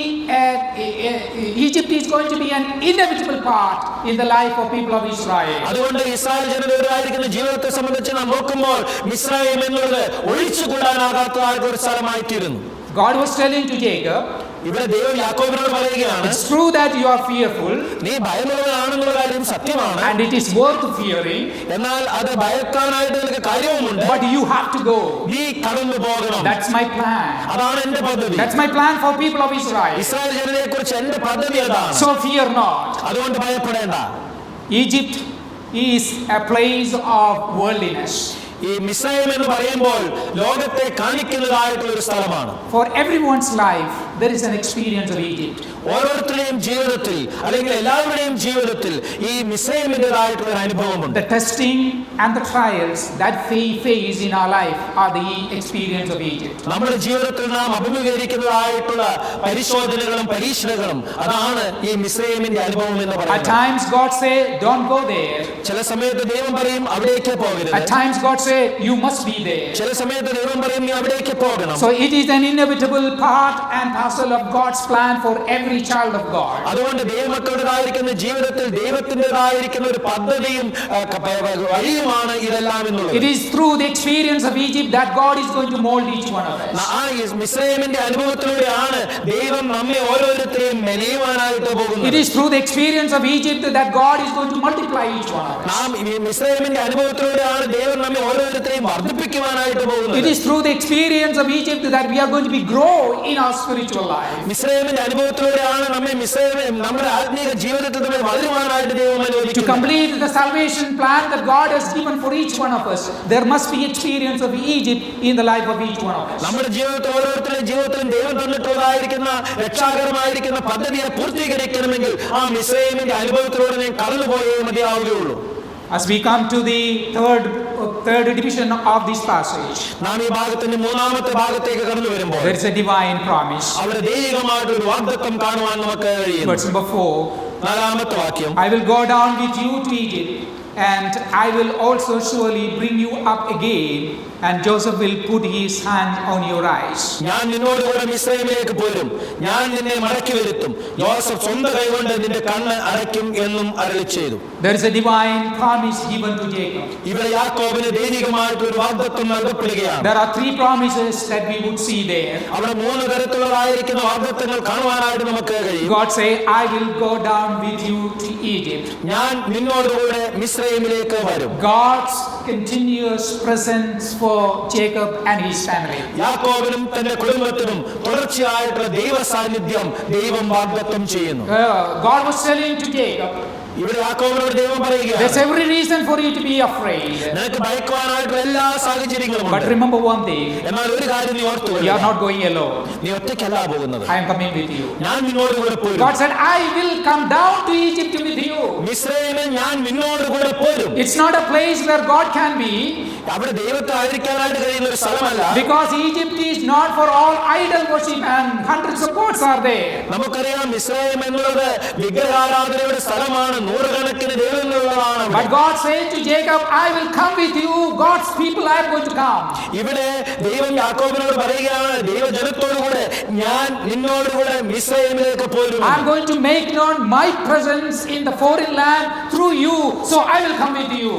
Egypt is going to be an inevitable part in the life of people of Israel. അതുകൊണ്ട് Israel ജനതയുടേതായിരിക്കുന്ന ജീവിതത്തെ സംബന്ധിച്ച് നാം നോക്കുമ്പോൾ മിസ്രയീം എന്നുള്ളത് ഒഴിച്ചുകൂടാനാകാത്തതായ ഒരു സ്ഥലമായി തീരുന്നു. God was telling to Jacob, ഇവിടെ ദൈവം യാക്കോബിനോട് പറയുകയാണ്, It's true that you are fearful, നീ ഭയമുള്ളവനാണെന്നുള്ള കാര്യം സത്യമാണ്, and it is worth fearing, എന്നാൽ അത് ഭയക്കാനായിട്ട് നിനക്ക് കാര്യവുമുണ്ട്. but you have to go. നീ കടന്നു പോകണം. That's my plan. അതാണ് എന്റെ പദ്ധതി. That's my plan for people of Israel. Israel ജനതയെ കുറിച്ച് എന്റെ പദ്ധതി അതാണ്. So fear not. അതുകൊണ്ട് ഭയപ്പെടേണ്ട. Egypt is a place of worldliness. ഈ മിസ്രൈം എന്ന് പറയുമ്പോൾ ലോകത്തെ കാണിക്കുന്നതായിട്ടുള്ള ഒരു സ്ഥലമാണ്. For everyone's life, there is an experience of Egypt. ഓരോരുത്തരുടെയും ജീവിതത്തിൽ അല്ലെങ്കിൽ എല്ലാവരുടെയും ജീവിതത്തിൽ ഈ മിസ്രൈമിൻ്റെതായിട്ടുള്ള ഒരു അനുഭവമുണ്ട്. The testing and the trials that we face in our life are the experience of Egypt. നമ്മുടെ ജീവിതത്തിൽ നാം അഭിമുഖീകരിക്കുന്നതായിട്ടുള്ള പരിശോധനകളും പരീക്ഷണങ്ങളും അതാണ് ഈ മിസ്രൈമിന്റെ അനുഭവം എന്ന് At പറയുന്നത്. times God say, don't go there. ചില സമയത്ത് ദൈവം പറയും അവിടേക്ക് പോകരുത്. At times God say, you must be there. ചില സമയത്ത് ദൈവം പറയും നീ അവിടേക്ക് പോകണം. So it is an inevitable part and parcel of God's plan for every child of God. അതുകൊണ്ട് ദൈവമക്കളുടേതായിരിക്കുന്ന ജീവിതത്തിൽ ദൈവത്തിൻ്റെതായിരിക്കുന്ന ഒരു പദ്ധതിയും വഴിയുമാണ് ഇതെല്ലാം എന്നുള്ളത്. It is through the experience of Egypt that God is going to mold each one of us. ആ മിസ്രൈമിന്റെ അനുഭവത്തിലൂടെയാണ് ദൈവം നമ്മെ ഓരോരുത്തരെയും മെനയുവാനായിട്ട് പോകുന്നത്. It is through the experience of Egypt that God is going to multiply each one of us. നാം ഈ മിസ്രൈമിന്റെ അനുഭവത്തിലൂടെയാണ് ദൈവം നമ്മെ ഓരോരുത്തരെയും വർദ്ധിപ്പിക്കുവാനായിട്ട് പോകുന്നത്. It is through the experience of Egypt that we are going to be grow in our spiritual life. മിസ്രൈമിന്റെ അനുഭവത്തിലൂടെയാണ് നമ്മെ നമ്മുടെ ആത്മീയ ജീവിതത്തിൽ നമ്മൾ വളരുവാനായിട്ട് ദൈവം To അനുവദിക്കുന്നത്. complete the salvation plan that God has given for each one of us, there must be experience of Egypt in the life of each one of us. നമ്മുടെ ജീവിതത്തിൽ ഓരോരുത്തരുടെ ജീവിതത്തിലും ദൈവം തന്നിട്ടുള്ളതായിരിക്കുന്ന രക്ഷാകരമായിരിക്കുന്ന പദ്ധതിയെ പൂർത്തീകരിക്കണമെങ്കിൽ ആ മിസ്രൈമിന്റെ അനുഭവത്തിലൂടെ ഞാൻ കടന്നുപോയേ മതിയാവുകയുള്ളൂ. As we come to the third division of this passage, നാം ഈ ഭാഗത്തിന്റെ മൂന്നാമത്തെ ഭാഗത്തേക്ക് കടന്നു വരുമ്പോൾ there is a divine promise. അവിടെ ദൈവികമായിട്ടൊരു വാഗ്ദത്തം കാണുവാൻ നമുക്ക് കഴിയും. Verse number 4, നാലാമത്തെ വാക്യം, I will go down with you to Egypt, and I will also surely bring you up again, and Joseph will put his hand on your eyes. ഞാൻ നിന്നോട് കൂടെ മിസ്രൈമിലേക്ക് പോരും, ഞാൻ നിന്നെ മടക്കി വരുത്തും, യോസഫ് സ്വന്തം കൈകൊണ്ട് നിന്റെ കണ്ണ് അടയ്ക്കും എന്നും അരുളിച്ചെയ്തു. There is a divine promise given to Jacob. ഇവിടെ യാക്കോബിന് ദൈവികമായിട്ടൊരു വാഗ്ദത്തം നൽകപ്പെടുകയാണ്. There are three promises that we would see there. അവിടെ മൂന്ന് തരത്തിലുള്ളതായിരിക്കുന്ന വാഗ്ദത്തങ്ങൾ കാണുവാനായിട്ട് നമുക്ക് കഴിയും. God say, I will go down with you to Egypt. ഞാൻ നിന്നോടുകൂടെ മിസ്രൈമിലേക്ക് വരും. God's continuous presence for Jacob and his family. യാക്കോബിനും തന്റെ കുടുംബത്തിനും തുടർച്ചയായിട്ടുള്ള ദൈവ സാന്നിധ്യം ദൈവം വാഗ്ദത്തം ചെയ്യുന്നു. God was telling to Jacob, ഇവിടെ യാക്കോബിനോട് ദൈവം പറയുകയാണ്, there's every reason for you to be afraid. നിനക്ക് ഭയക്കുവാനായിട്ടുള്ള എല്ലാ സാഹചര്യങ്ങളും But ഉണ്ട്. remember one thing, എന്നാൽ ഒരു കാര്യം നീ ഓർത്തു you are not going alone. നീ ഒറ്റയ്ക്കല്ല പോകുന്നത്, I am coming with you. ഞാൻ നിന്നോട് കൂടെ പോരും. God said, I will come down to Egypt with you. മിസ്രൈമിൽ ഞാൻ നിന്നോട് കൂടെ പോരും. It's not a place where God can be, അവിടെ ദൈവത്തെ ആയിരിക്കാനായിട്ട് കഴിയുന്ന ഒരു സ്ഥലമല്ല. because Egypt is not for all idol worship and hundreds of gods are there. നമുക്കറിയാം മിസ്രൈം എന്നുള്ളത് വിഗ്രഹാരാധനയുടെ സ്ഥലമാണ്, നൂറുകണക്കിന് ദൈവങ്ങളുള്ളതാണ്. But God said to Jacob, I will come with you, God's people are going to come. ഇവിടെ ദൈവം യാക്കോബിനോട് പറയുകയാണ്, ദൈവജനത്തോടുകൂടെ ഞാൻ നിന്നോടുകൂടെ മിസ്രൈമിലേക്ക് പോരും. I'm going to make known my presence in the foreign land through you, so I will come with you.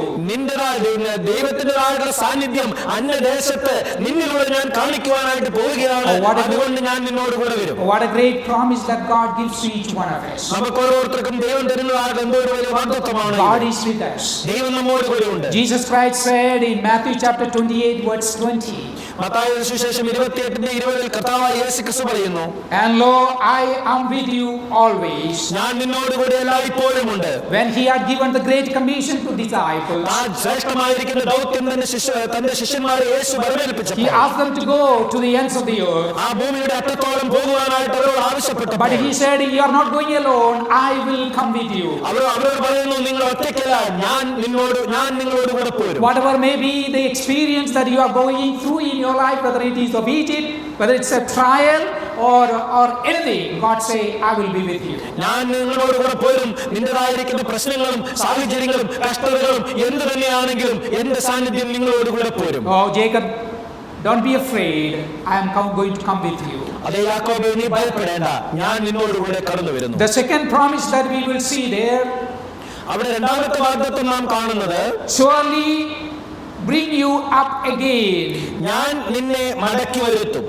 ദൈവത്തിൻ്റെതായിട്ടുള്ള സാന്നിധ്യം അന്യദേശത്ത് നിന്നിലൂടെ ഞാൻ കാണിക്കുവാനായിട്ട് പോവുകയാണ്, അതുകൊണ്ട് ഞാൻ നിന്നോട് കൂടെ വരും. What a great promise that God gives to each one of us. നമുക്ക് ഓരോരുത്തർക്കും ദൈവം തരുന്നതായിട്ട് എന്തോ ഒരു വലിയ വാഗ്ദത്തമാണ്. God is with us. ദൈവം നമ്മോട് കൂടെ ഉണ്ട്. Jesus Christ said in Matthew chapter 28 verse 20, മത്തായിയുടെ സുവിശേഷം 28:20 കർത്താവായ യേശുക്രിസ്തു പറയുന്നു, and lo, I am with you always. ഞാൻ നിന്നോട് കൂടെ എല്ലായ്പ്പോഴും ഉണ്ട്. When he had given the great commission to disciples, ആ ശ്രേഷ്ഠമായിരിക്കുന്ന ദൗത്യം തന്റെ ശിഷ്യന്മാരെ യേശു he വരവേൽപ്പിച്ചപ്പോൾ asked them to go to the ends of the earth. ആ ഭൂമിയുടെ അറ്റത്തോളം പോകുവാനായിട്ട് അവരോട് ആവശ്യപ്പെട്ടു. But he said, you are not going alone, I will come with you. അവരോട് പറയുന്നു, നിങ്ങൾ ഒറ്റയ്ക്കല്ല, ഞാൻ നിങ്ങളോട് കൂടെ പോരും. Whatever may be the experience that you are going through in your life, whether it is of Egypt, whether it's a trial or anything, God say, I will be with you. ഞാൻ നിങ്ങളോട് കൂടെ പോരും. നിന്റേതായിരിക്കുന്ന പ്രശ്നങ്ങളും സാഹചര്യങ്ങളും കഷ്ടതകളും എന്ത് തന്നെയാണെങ്കിലും എന്റെ സാന്നിധ്യം നിങ്ങളോട് കൂടെ പോരും. Oh Jacob, don't be afraid, I am going to come with you. അതേ യാക്കോബേ, നീ ഭയപ്പെടേണ്ട, ഞാൻ നിന്നോട് കൂടെ കടന്നു വരുന്നു. The second promise that we will see there, അവിടെ രണ്ടാമത്തെ വാഗ്ദത്തം നാം കാണുന്നത്, surely bring you up again. ഞാൻ നിന്നെ മടക്കി വരുത്തും.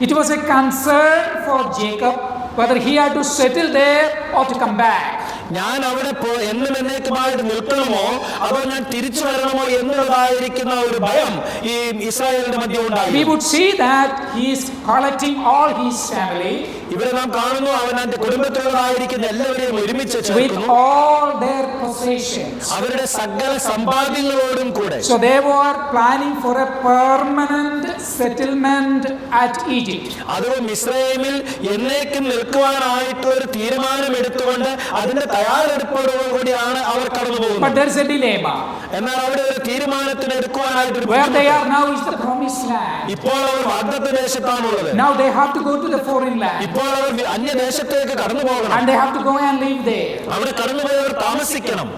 It was a concern for Jacob whether he had to settle there or to come back. ഞാൻ അവിടെ എന്നും എന്നേക്കുമായിട്ട് നിൽക്കണമോ അതോ ഞാൻ തിരിച്ചു വരണമോ എന്നുള്ളതായിരിക്കുന്ന ഒരു ഭയം ഈ ഇസ്രായേലിന്റെ മധ്യ ഉണ്ടായി. We would see that he is collecting all his family. ഇവിടെ നാം കാണുന്നു അവൻ അവന്റെ കുടുംബത്തിലുള്ളതായിരിക്കുന്ന എല്ലാവരെയും ഒരുമിച്ച് With ചേർക്കുന്നു, all their possessions. അവരുടെ സകല സമ്പാദ്യങ്ങളോടും കൂടെ. So they were planning for a permanent settlement at Egypt. അതും ഇസ്രായേലിൽ എന്നേക്കും നിൽക്കുവാനായിട്ട് ഒരു തീരുമാനം എടുത്തുകൊണ്ട് അതിന്റെ തയ്യാറെടുപ്പോടുകൂടിയാണ് അവർ കടന്നു പോകുന്നത്. But there is a dilemma. എന്നാൽ അവിടെ ഒരു തീരുമാനത്തിന് എടുക്കുവാനായിട്ട് Where they are now is the promised land. ഇപ്പോൾ അവർ വാഗ്ദത്ത ദേശത്താണുള്ളത്. Now they have to go to the foreign land. ഇപ്പോൾ അവർ അന്യദേശത്തേക്ക് കടന്നു പോകണം. And they have to go and live there. അവിടെ കടന്നുപോയി അവർ താമസിക്കണം.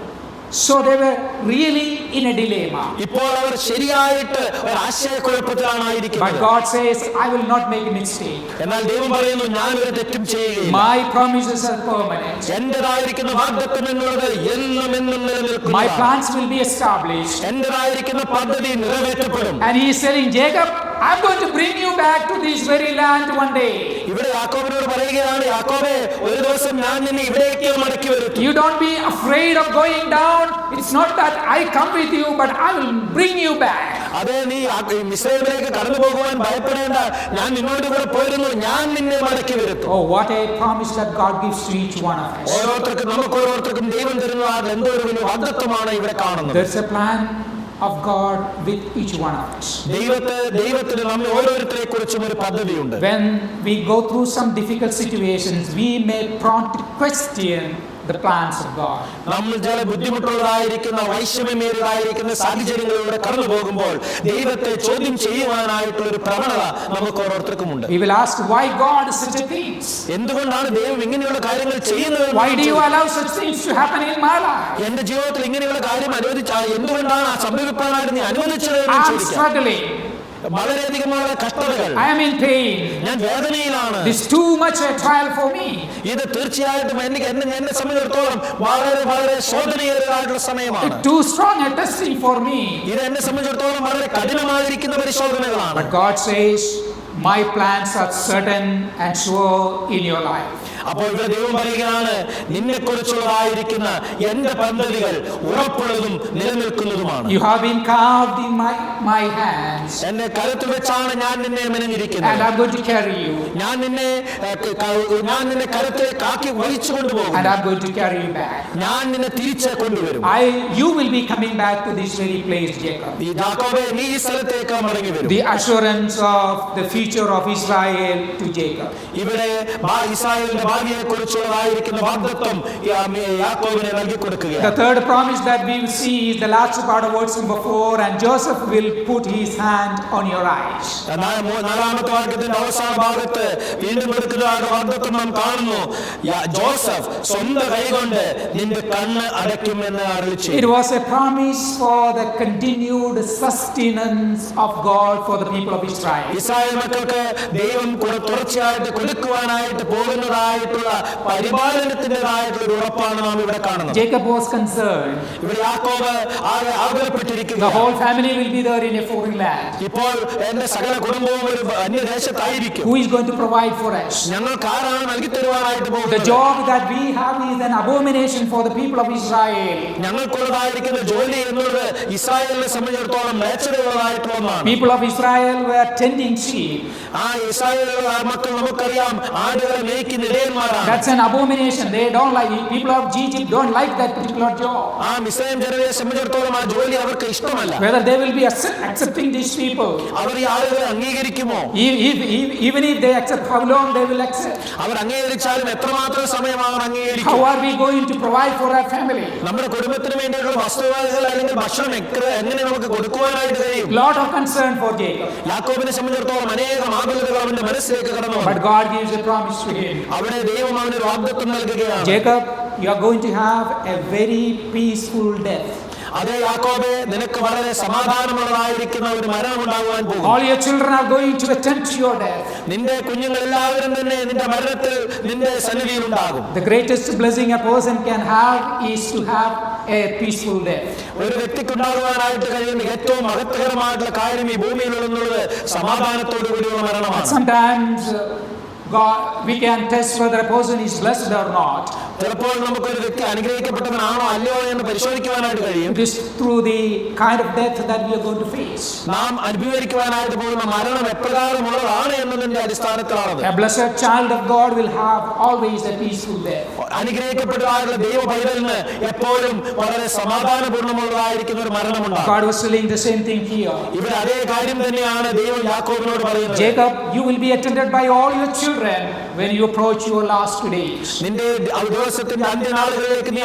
So they were really in a dilemma. ഇപ്പോൾ അവർ ശരിയായിട്ട് ഒരു ആശയക്കുഴപ്പത്തിലാണ് But ഇരിക്കുന്നത്. God says, I will not make a mistake. എന്നാൽ ദൈവം പറയുന്നു, ഞാൻ ഒരു തെറ്റും ചെയ്യുകയില്ല. My promises are permanent. എന്റേതായിരിക്കുന്ന വാഗ്ദത്തം എന്നുള്ളത് എന്നും എന്നും നിലനിൽക്കും. My plans will be established. എന്റേതായിരിക്കുന്ന പദ്ധതി നിറവേറ്റപ്പെടും. And he is telling Jacob, I'm going to bring you back to this very land one day. ഇവിടെ യാക്കോബിനോട് പറയുകയാണ്, യാക്കോബേ, ഒരു ദിവസം ഞാൻ നിന്നെ ഇവിടേക്ക് മടക്കി വരുത്തും. You don't be afraid of going down. It's not that I come with you, but I will bring you back. അതെ, നീ മിസ്രൈമിലേക്ക് കടന്നു പോകുവാൻ ഭയപ്പെടേണ്ട, ഞാൻ നിന്നോട് കൂടെ പോയിരുന്നു, ഞാൻ നിന്നെ മടക്കി വരുത്തും. Oh, what a promise that God gives to each one of us. ഓരോരുത്തർക്കും നമുക്ക് ഓരോരുത്തർക്കും ദൈവം തരുന്ന എന്തോ ഒരു വലിയ വാഗ്ദത്തമാണ് ഇവിടെ കാണുന്നത്. There's a plan of God with each one of us. ദൈവത്തിന് നമ്മൾ ഓരോരുത്തരെ കുറിച്ചും ഒരു പദ്ധതിയുണ്ട്. When we go through some difficult situations, we may prompt to question the plans of God. നമ്മൾ ചില ബുദ്ധിമുട്ടുള്ളതായിരിക്കുന്ന വൈഷമ്യമേറിയതായിരിക്കുന്ന സാഹചര്യങ്ങളിലൂടെ കടന്നു പോകുമ്പോൾ ദൈവത്തെ ചോദ്യം ചെയ്യുവാനായിട്ടുള്ള ഒരു പ്രവണത നമുക്ക് ഓരോരുത്തർക്കുമുണ്ട്. We will ask why God such a things. എന്തുകൊണ്ടാണ് ദൈവം ഇങ്ങനെയുള്ള കാര്യങ്ങൾ ചെയ്യുന്നത്? Why do you allow such things to happen in my life? എന്റെ ജീവിതത്തിൽ ഇങ്ങനെയുള്ള കാര്യം എന്തുകൊണ്ടാണ് സംഭവിക്കാനായിട്ട് നീ അനുവദിച്ചത് എന്ന് I'm ചോദിക്കാം. struggling. വളരെയധികമായ കഷ്ടതകൾ, I am in pain. ഞാൻ വേദനയിലാണ്. This is too much a trial for me. ഇത് തീർച്ചയായിട്ടും എന്നെ സംബന്ധിച്ചിടത്തോളം വളരെ വളരെ ശോധനയേറിയതായിട്ടുള്ള സമയമാണ്. Too strong a testing for me. ഇത് എന്നെ സംബന്ധിച്ചിടത്തോളം വളരെ കഠിനമായിരിക്കുന്ന പരിശോധനകളാണ്. But God says, my plans are certain and sure in your life. അപ്പോൾ ഇവിടെ ദൈവം പറയുകയാണ്, നിന്നെ കുറിച്ചുള്ളതായിരിക്കുന്ന എന്റെ പദ്ധതികൾ ഉറപ്പുള്ളതും നിലനിൽക്കുന്നതുമാണ്. You have been carved in my hands. എന്റെ കരുത്തിൽ വെച്ചാണ് ഞാൻ നിന്നെ മെനഞ്ഞിരിക്കുന്നത്. And I'm going to carry you. ഞാൻ നിന്നെ കരുത്തിലേക്ക് ആക്കി വഹിച്ചു കൊണ്ടുപോകും. And I'm going to carry you back. ഞാൻ നിന്നെ തിരിച്ച് കൊണ്ടുവരും. You will be coming back to this very place, Jacob. ഈ യാക്കോബേ, നീ ഈ സ്ഥലത്തേക്ക് മടങ്ങി വരും. The assurance of the future of Israel to Jacob. ഇവിടെ ഇസ്രായേലിന്റെ ഭാവിയെ കുറിച്ചുള്ളതായിരിക്കുന്ന വാഗ്ദത്തം യാക്കോബിനെ നൽകി കൊടുക്കുകയാണ്. The third promise that we will see is the last part of verse number 4, and Joseph will put his hand on your eyes. നാലാമത്തെ വാക്യത്തിന്റെ അവസാന ഭാഗത്ത് വീണ്ടും എടുക്കുന്നതായ വാഗ്ദത്തം നാം കാണുന്നു. ജോസഫ് സ്വന്തം കൈകൊണ്ട് നിന്റെ കണ്ണ് അടയ്ക്കും എന്ന് അറിയിച്ചു. It was a promise for the continued sustenance of God for the people of Israel. Israel മക്കൾക്ക് ദൈവം തുടർച്ചയായിട്ട് കൊടുക്കുവാനായിട്ട് പോകുന്നതായിട്ടുള്ള പരിപാലനത്തിൻ്റെതായിട്ടുള്ള ഒരു ഉറപ്പാണ് നാം ഇവിടെ കാണുന്നത്. Jacob was concerned. ഇവിടെ യാക്കോബ് ആകുലപ്പെട്ടിരിക്കുക. The whole family will be there in a foreign land. ഇപ്പോൾ എന്റെ സകല കുടുംബവും ഒരു അന്യദേശത്തായിരിക്കും. Who is going to provide for us? ഞങ്ങൾക്ക് ആരാണ് നൽകി തരുവാനായിട്ട് The പോകുന്നത്? job that we have is an abomination for the people of Israel. ഞങ്ങൾക്കുള്ളതായിരിക്കുന്ന ജോലി എന്നുള്ളത് ഇസ്രായേലിനെ സംബന്ധിച്ചിടത്തോളം മേച്ചതയുള്ളതായിട്ടുള്ള ഒന്നാണ്. People of Israel were tending sheep. ആ ഇസ്രായേലിലുള്ള മക്കൾ നമുക്കറിയാം ആടുകളെ മേയ്ക്കുന്ന ഇടയന്മാരാണ്. That's an abomination. They don't like it. People of Egypt don't like that particular job. ആ മിസ്രൈം ജനതയെ സംബന്ധിച്ചിടത്തോളം ആ ജോലി അവർക്ക് ഇഷ്ടമല്ല. Whether they will be accepting these people. അവർ ഈ ആളുകളെ അംഗീകരിക്കുമോ? Even if they accept, how long they will accept? അവർ അംഗീകരിച്ചാലും എത്രമാത്രം സമയമാണ് അംഗീകരിക്കും? How are we going to provide for our family? നമ്മുടെ കുടുംബത്തിന് വേണ്ടിയുള്ള വസ്തുവകകൾ അല്ലെങ്കിൽ ഭക്ഷണം എങ്ങനെ നമുക്ക് കൊടുക്കുവാനായിട്ട് കഴിയും? Lot of concern for Jacob. യാക്കോബിനെ സംബന്ധിച്ചിടത്തോളം അനേകം ആകുലതകൾ അവന്റെ മനസ്സിലേക്ക് കടന്നു. But God gives a promise to him. അവിടെ ദൈവം അവന് വാഗ്ദത്തം നൽകുകയാണ്. Jacob, you are going to have a very peaceful death. അതേ യാക്കോബേ, നിനക്ക് വളരെ സമാധാനമുള്ളതായിരിക്കുന്ന ഒരു മരണം ഉണ്ടാകുവാൻ പോകും. All your children are going to attend to your death. നിന്റെ കുഞ്ഞുങ്ങൾ എല്ലാവരും തന്നെ നിന്റെ മരണത്തിൽ നിന്റെ സന്നിധിയിൽ ഉണ്ടാകും. The greatest blessing a person can have is to have a peaceful death. ഒരു വ്യക്തിക്ക് ഉണ്ടാകുവാനായിട്ട് കഴിയുന്ന ഏറ്റവും മഹത്വകരമായിട്ടുള്ള കാര്യം ഈ ഭൂമിയിലുള്ളത് സമാധാനത്തോടു കൂടിയുള്ള മരണമാണ്. Sometimes God, we can test whether a person is blessed or not. ചിലപ്പോൾ നമുക്കൊരു വ്യക്തി അനുഗ്രഹിക്കപ്പെട്ടവനാണോ അല്ലയോ എന്ന് പരിശോധിക്കുവാനായിട്ട് കഴിയും. It is through the kind of death that we are going to face. നാം അഭിമുഖീകരിക്കുവാനായിട്ട് പോകുന്ന മരണം എപ്രകാരമുള്ളതാണ് എന്നതിന്റെ അടിസ്ഥാനത്തിലാണത്. A blessed child of God will have always a peaceful death. അനുഗ്രഹിക്കപ്പെട്ടതായുള്ള ദൈവ പൈതലിന് എപ്പോഴും വളരെ സമാധാനപൂർണ്ണമുള്ളതായിരിക്കുന്ന ഒരു മരണമുണ്ടാകും. God was telling the same thing here. ഇവിടെ അതേ കാര്യം തന്നെയാണ് ദൈവം യാക്കോബിനോട് പറയുന്നത്. Jacob, you will be attended by all your children when you approach your last days. നിന്റെ ദിവസത്തിന്റെ അന്ത്യനാളുകളിലേക്ക് നീ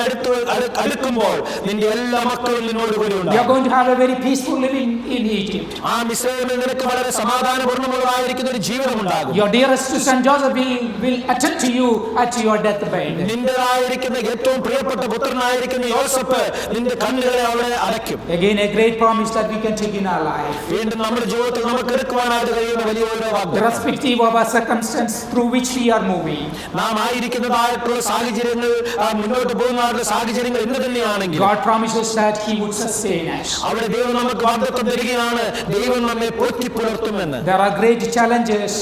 അടുക്കുമ്പോൾ നിന്റെ എല്ലാ മക്കളും നിന്നോട് കൂടി You are ഉണ്ടാകും. going to have a very peaceful living in Egypt. ആ മിസ്രയീമിൽ നിനക്ക് വളരെ സമാധാനപൂർണ്ണമുള്ളതായിരിക്കുന്ന ഒരു ജീവിതം ഉണ്ടാകും. Your dearest son Joseph will attend to you at your deathbed. നിന്റേതായിരിക്കുന്ന ഏറ്റവും പ്രിയപ്പെട്ട പുത്രനായിരിക്കുന്ന യോസഫ് നിന്റെ കണ്ണുകളെ അവിടെ അടയ്ക്കും. Again, a great promise that we can take in our life. വീണ്ടും നമ്മുടെ ജീവിതത്തിൽ നമുക്ക് എടുക്കുവാനായിട്ട് കഴിയുന്ന വലിയൊരു വാഗ്ദാനം. Irrespective of our circumstance through which we are moving. നാം ആയിരിക്കുന്നതായിട്ടുള്ള സാഹചര്യങ്ങൾ, മുന്നോട്ട് പോകുന്നതായിട്ടുള്ള സാഹചര്യങ്ങൾ എന്ത് തന്നെയാണെങ്കിൽ God promises that He would sustain us. അവിടെ ദൈവം നമുക്ക് വാഗ്ദത്തം തരികയാണ്, ദൈവം നമ്മെ Potti പുലർത്തുമെന്ന്. There are great challenges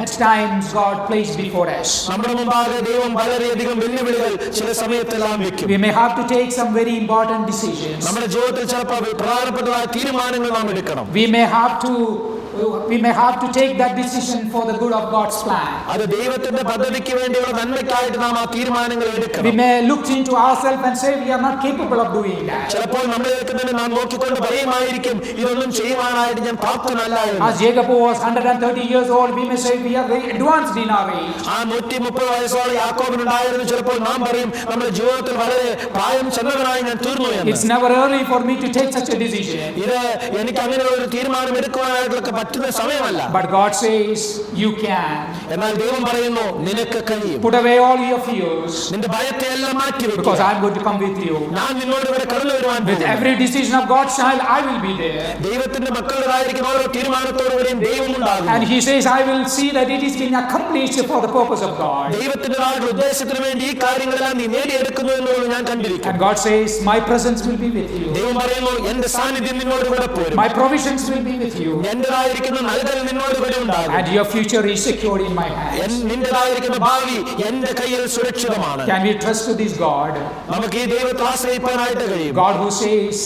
at times God placed before us. നമ്മുടെ മുമ്പാകെ ദൈവം വളരെയധികം വെല്ലുവിളികൾ ചില സമയത്തെല്ലാം വെക്കും. We may have to take some very important decisions. നമ്മുടെ ജീവിതത്തിൽ ചിലപ്പോൾ പ്രധാനപ്പെട്ടതായ തീരുമാനങ്ങൾ നാം എടുക്കണം. We may have to take that decision for the good of God's plan. അത് ദൈവത്തിന്റെ പദ്ധതിക്ക് വേണ്ടിയുള്ള നന്മയ്ക്കായിട്ട് നാം ആ തീരുമാനങ്ങൾ We എടുക്കണം. may look into ourselves and say we are not capable of doing that. ചിലപ്പോൾ നമ്മളിലേക്ക് തന്നെ നാം നോക്കിക്കൊണ്ട് പറയുമായിരിക്കും, ഇതൊന്നും ചെയ്യുവാനായിട്ട് ഞാൻ പ്രാപ്തനല്ല എന്ന്. As Jacob was 130 years old, we may say we are very advanced in our age. ആ 130 വയസ്സോളം യാക്കോബിനുണ്ടായിരുന്നു. ചിലപ്പോൾ നാം പറയും നമ്മുടെ ജീവിതത്തിൽ വളരെ പ്രായം ചെന്നവനായി ഞാൻ തീർന്നു എന്ന്. It's never early for me to take such a decision. ഇത് എനിക്ക് അങ്ങനെ ഒരു തീരുമാനം എടുക്കുവാനായിട്ടുള്ള പറ്റുന്ന സമയമല്ല. But God says you can. എന്നാൽ ദൈവം പറയുന്നു നിനക്ക് കഴിയും. Put away all your fears, നിന്റെ ഭയത്തെ എല്ലാം മാറ്റി because വെക്കുക. I am going to come with you. ഞാൻ നിന്നോട് ഇവിടെ കടന്നു വരുവാൻ With പോകുന്നു. every decision of God's child, I will be there. ദൈവത്തിന്റെ മക്കളുടേതായിരിക്കുന്ന ഓരോ തീരുമാനത്തോടുകൂടിയും ദൈവം ഉണ്ടാകും. And He says, I will see that it is being accomplished for the purpose of God. ദൈവത്തിൻ്റെതായിട്ടുള്ള ഉദ്ദേശത്തിന് വേണ്ടി ഈ കാര്യങ്ങളെല്ലാം നീ നേടിയെടുക്കുന്നു എന്നുള്ളത് ഞാൻ കണ്ടിരിക്കും. And God says, my presence will be with you. ദൈവം പറയുന്നു എന്റെ സാന്നിധ്യം നിന്നോട് കൂടെ പോരും. My provisions will be with you. എന്റേതായിരിക്കുന്ന നൽകൽ നിന്നോട് കൂടെ ഉണ്ടാകും. And your future is secured in my hands. നിന്റേതായിരിക്കുന്ന ഭാവി എന്റെ കയ്യിൽ സുരക്ഷിതമാണ്. Can we trust to this God? നമുക്ക് ഈ ദൈവത്തെ ആശ്രയിക്കാനായിട്ട് കഴിയും. God who says,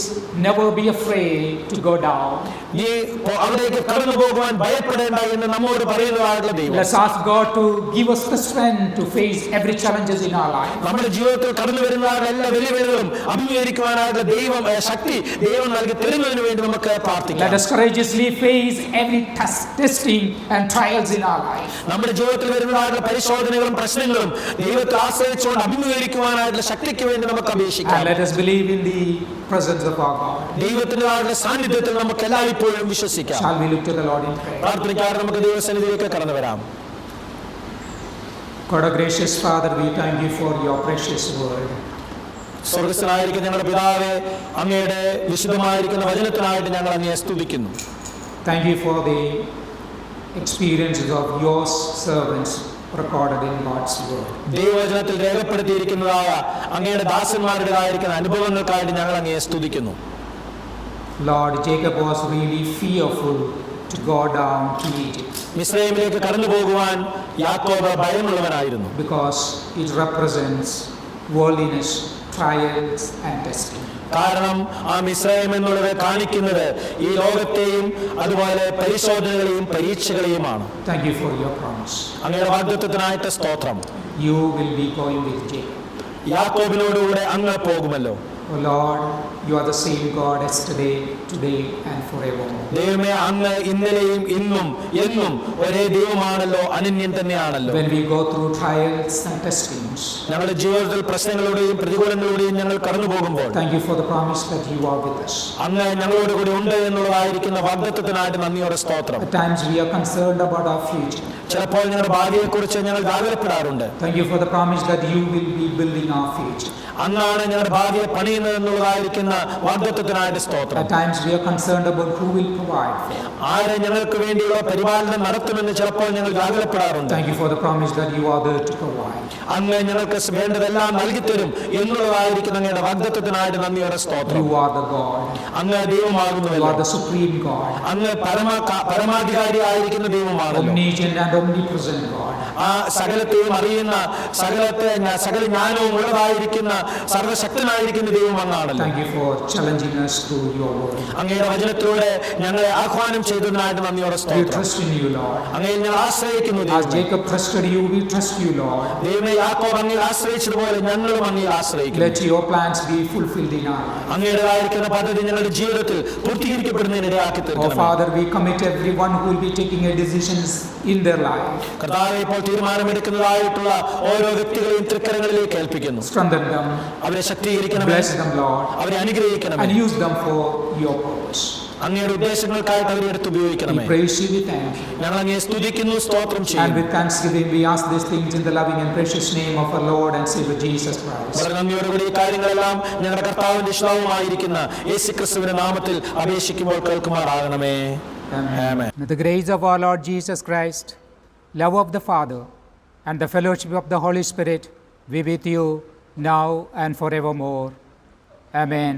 never be afraid to go down. നീ അവിടേക്ക് കടന്നു പോകുവാൻ ഭയപ്പെടേണ്ട എന്ന് നമ്മോട് പറയുന്നതായിട്ടുള്ള ദൈവം. Let's ask God to give us the strength to face every challenges in our life. നമ്മുടെ ജീവിതത്തിൽ കടന്നു വരുന്നതായിട്ടുള്ള എല്ലാ വെല്ലുവിളികളും അഭിമുഖീകരിക്കുവാനായിട്ടുള്ള ശക്തി ദൈവം നൽകി തരുന്നതിന് വേണ്ടി നമുക്ക് പ്രാർത്ഥിക്കാം. Let us courageously face every testing and trials in our life. നമ്മുടെ ജീവിതത്തിൽ വരുന്നതായിട്ടുള്ള പരിശോധനകളും പ്രശ്നങ്ങളും ദൈവത്തെ ആശ്രയിച്ചുകൊണ്ട് അഭിമുഖീകരിക്കുവാനായിട്ടുള്ള ശക്തിക്ക് വേണ്ടി നമുക്ക് അപേക്ഷിക്കാം. And let us believe in the presence of our God. ദൈവത്തിൻ്റെതായിട്ടുള്ള സാന്നിധ്യത്തിൽ നമുക്ക് എല്ലായ്പ്പോഴും വിശ്വസിക്കാം. Shall we look to the Lord in prayer? പ്രാർത്ഥനയ്ക്കായി നമുക്ക് ദൈവസന്നിധിയിലേക്ക് കടന്നു വരാം. God, our gracious Father, we thank you for your precious word. സ്വർഗ്ഗസ്ഥനായിരിക്കുന്ന ഞങ്ങളുടെ പിതാവേ, അങ്ങയുടെ വിശുദ്ധമായിരിക്കുന്ന വചനത്തിനായിട്ട് ഞങ്ങൾ അങ്ങയെ സ്തുതിക്കുന്നു. Thank you for the experiences of your servants recorded in God's word. ദൈവവചനത്തിൽ രേഖപ്പെടുത്തിയിരിക്കുന്നതായ അങ്ങയുടെ ദാസന്മാരുടേതായിരിക്കുന്ന അനുഭവങ്ങൾക്കായിട്ട് ഞങ്ങൾ അങ്ങയെ സ്തുതിക്കുന്നു. Lord, Jacob was really fearful to go down to Egypt മിസ്രയീമിലേക്ക് കടന്നു പോകുവാൻ യാക്കോബ് ഭയമുള്ളവനായിരുന്നു. because it represents worldliness, trials and testing. കാരണം ആ മിസ്രയീം എന്നുള്ളത് കാണിക്കുന്നത് ഈ ലോകത്തെയും അതുപോലെ പരിശോധനകളെയും പരീക്ഷകളെയുമാണ്. Thank you for your promise. അങ്ങയുടെ വാഗ്ദത്തത്തിനായിട്ട് സ്തോത്രം. You will be going with Jacob. യാക്കോബിനോടുകൂടെ അങ്ങ് പോകുമല്ലോ. Oh Lord, you are the same God yesterday, today and forevermore. ദൈവമേ, അങ്ങ് ഇന്നലെയും ഇന്നും എന്നും ഒരേ ദൈവമാണല്ലോ, അനന്യൻ തന്നെയാണല്ലോ. When we go through trials and testings, ഞങ്ങളുടെ ജീവിതത്തിൽ പ്രശ്നങ്ങളുടെയും പ്രതികൂലങ്ങളുടെയും ഞങ്ങൾ കടന്നു പോകുമ്പോൾ thank you for the promise that you are with us. അങ്ങ് ഞങ്ങളോട് കൂടി ഉണ്ട് എന്നുള്ളതായിരിക്കുന്ന വാഗ്ദത്തത്തിനായിട്ട് നന്ദിയോടെ സ്തോത്രം. At times we are concerned about our future. ചിലപ്പോൾ ഞങ്ങളുടെ ഭാവിയെക്കുറിച്ച് ഞങ്ങൾ വ്യാകുലപ്പെടാറുണ്ട്. Thank you for the promise that you will be building our future. അങ്ങാണ് ഞങ്ങളുടെ ഭാവിയെ പണിയുന്നത് എന്നുള്ളതായിരിക്കുന്ന വാഗ്ദത്തത്തിനായിട്ട് സ്തോത്രം. At times we are concerned about who will provide for. ആരെ ഞങ്ങൾക്ക് വേണ്ടിയുള്ള പരിപാലനം നടത്തുമെന്ന് ചിലപ്പോൾ ഞങ്ങൾ വ്യാകുലപ്പെടാറുണ്ട്. Thank you for the promise that you are there to provide. അങ്ങ് ഞങ്ങൾക്ക് വേണ്ടതെല്ലാം നൽകിത്തരും എന്നുള്ളതായിരിക്കുന്ന അങ്ങയുടെ വാഗ്ദത്തത്തിനായിട്ട് നന്ദിയോടെ സ്തോത്രം. You are the God. അങ്ങ് ദൈവമാകുന്നുവല്ലോ. You are the supreme God. അങ്ങ് പരമാധികാരിയായിരിക്കുന്ന ദൈവമാണല്ലോ. Omniscient and omnipresent God. ആ സകലത്തെയും അറിയുന്ന സകല ജ്ഞാനവും ഉള്ളതായിരിക്കുന്ന സർവശക്തനായിരിക്കുന്ന ദൈവം അങ്ങാണല്ലോ. Thank you for challenging us through your word. അങ്ങയുടെ വചനത്തിലൂടെ ഞങ്ങളെ ആഹ്വാനം ചെയ്തതിനായിട്ട് നന്ദിയോടെ We സ്തോത്രം. trust in you, Lord. അങ്ങയിൽ ഞങ്ങൾ ആശ്രയിക്കുന്നു As ദൈവമേ. Jacob trusted you, we trust you, Lord. ദൈവമേ, യാക്കോബ് അങ്ങയിൽ ആശ്രയിച്ചതുപോലെ ഞങ്ങളും അങ്ങയിൽ ആശ്രയിക്കുന്നു. Let your plans be fulfilled in our life. അങ്ങയുടേതായിരിക്കുന്ന പദ്ധതി ഞങ്ങളുടെ ജീവിതത്തിൽ പൂർത്തീകരിക്കപ്പെടുന്നതിന് ഇടയാക്കി Oh തീർക്കണം. Father, we commit everyone who will be taking a decisions in their life. കർത്താവേ, ഇപ്പോൾ തീരുമാനമെടുക്കുന്നതായിട്ടുള്ള ഓരോ വ്യക്തികളെയും തൃക്കരങ്ങളിലേക്ക് ഏൽപ്പിക്കുന്നു. Strengthen them, അവരെ ശക്തീകരിക്കണമേ, bless them, Lord, അവരെ അനുഗ്രഹിക്കണമേ, and use them for your purpose. അങ്ങയുടെ ഉദ്ദേശങ്ങൾക്കായിട്ട് അവരെ എടുത്ത് We ഉപയോഗിക്കണമേ. praise you, we thank you. ഞങ്ങൾ അങ്ങയെ സ്തുതിക്കുന്നു, സ്തോത്രം And ചെയ്യുന്നു. with thanksgiving, we ask these things in the loving and precious name of our Lord and Savior Jesus Christ. വളരെ നന്ദിയോടുകൂടി ഈ കാര്യങ്ങളെല്ലാം ഞങ്ങളുടെ കർത്താവിന്റെ ഇഷ്ടവുമായിരിക്കുന്ന യേശുക്രിസ്തുവിന്റെ നാമത്തിൽ അപേക്ഷിക്കുമ്പോൾ കേൾക്കുമാറാകണമേ. ആമേൻ. May the grace of our Lord Jesus Christ, love of the Father, and the fellowship of the Holy Spirit be with you now and forevermore. Amen.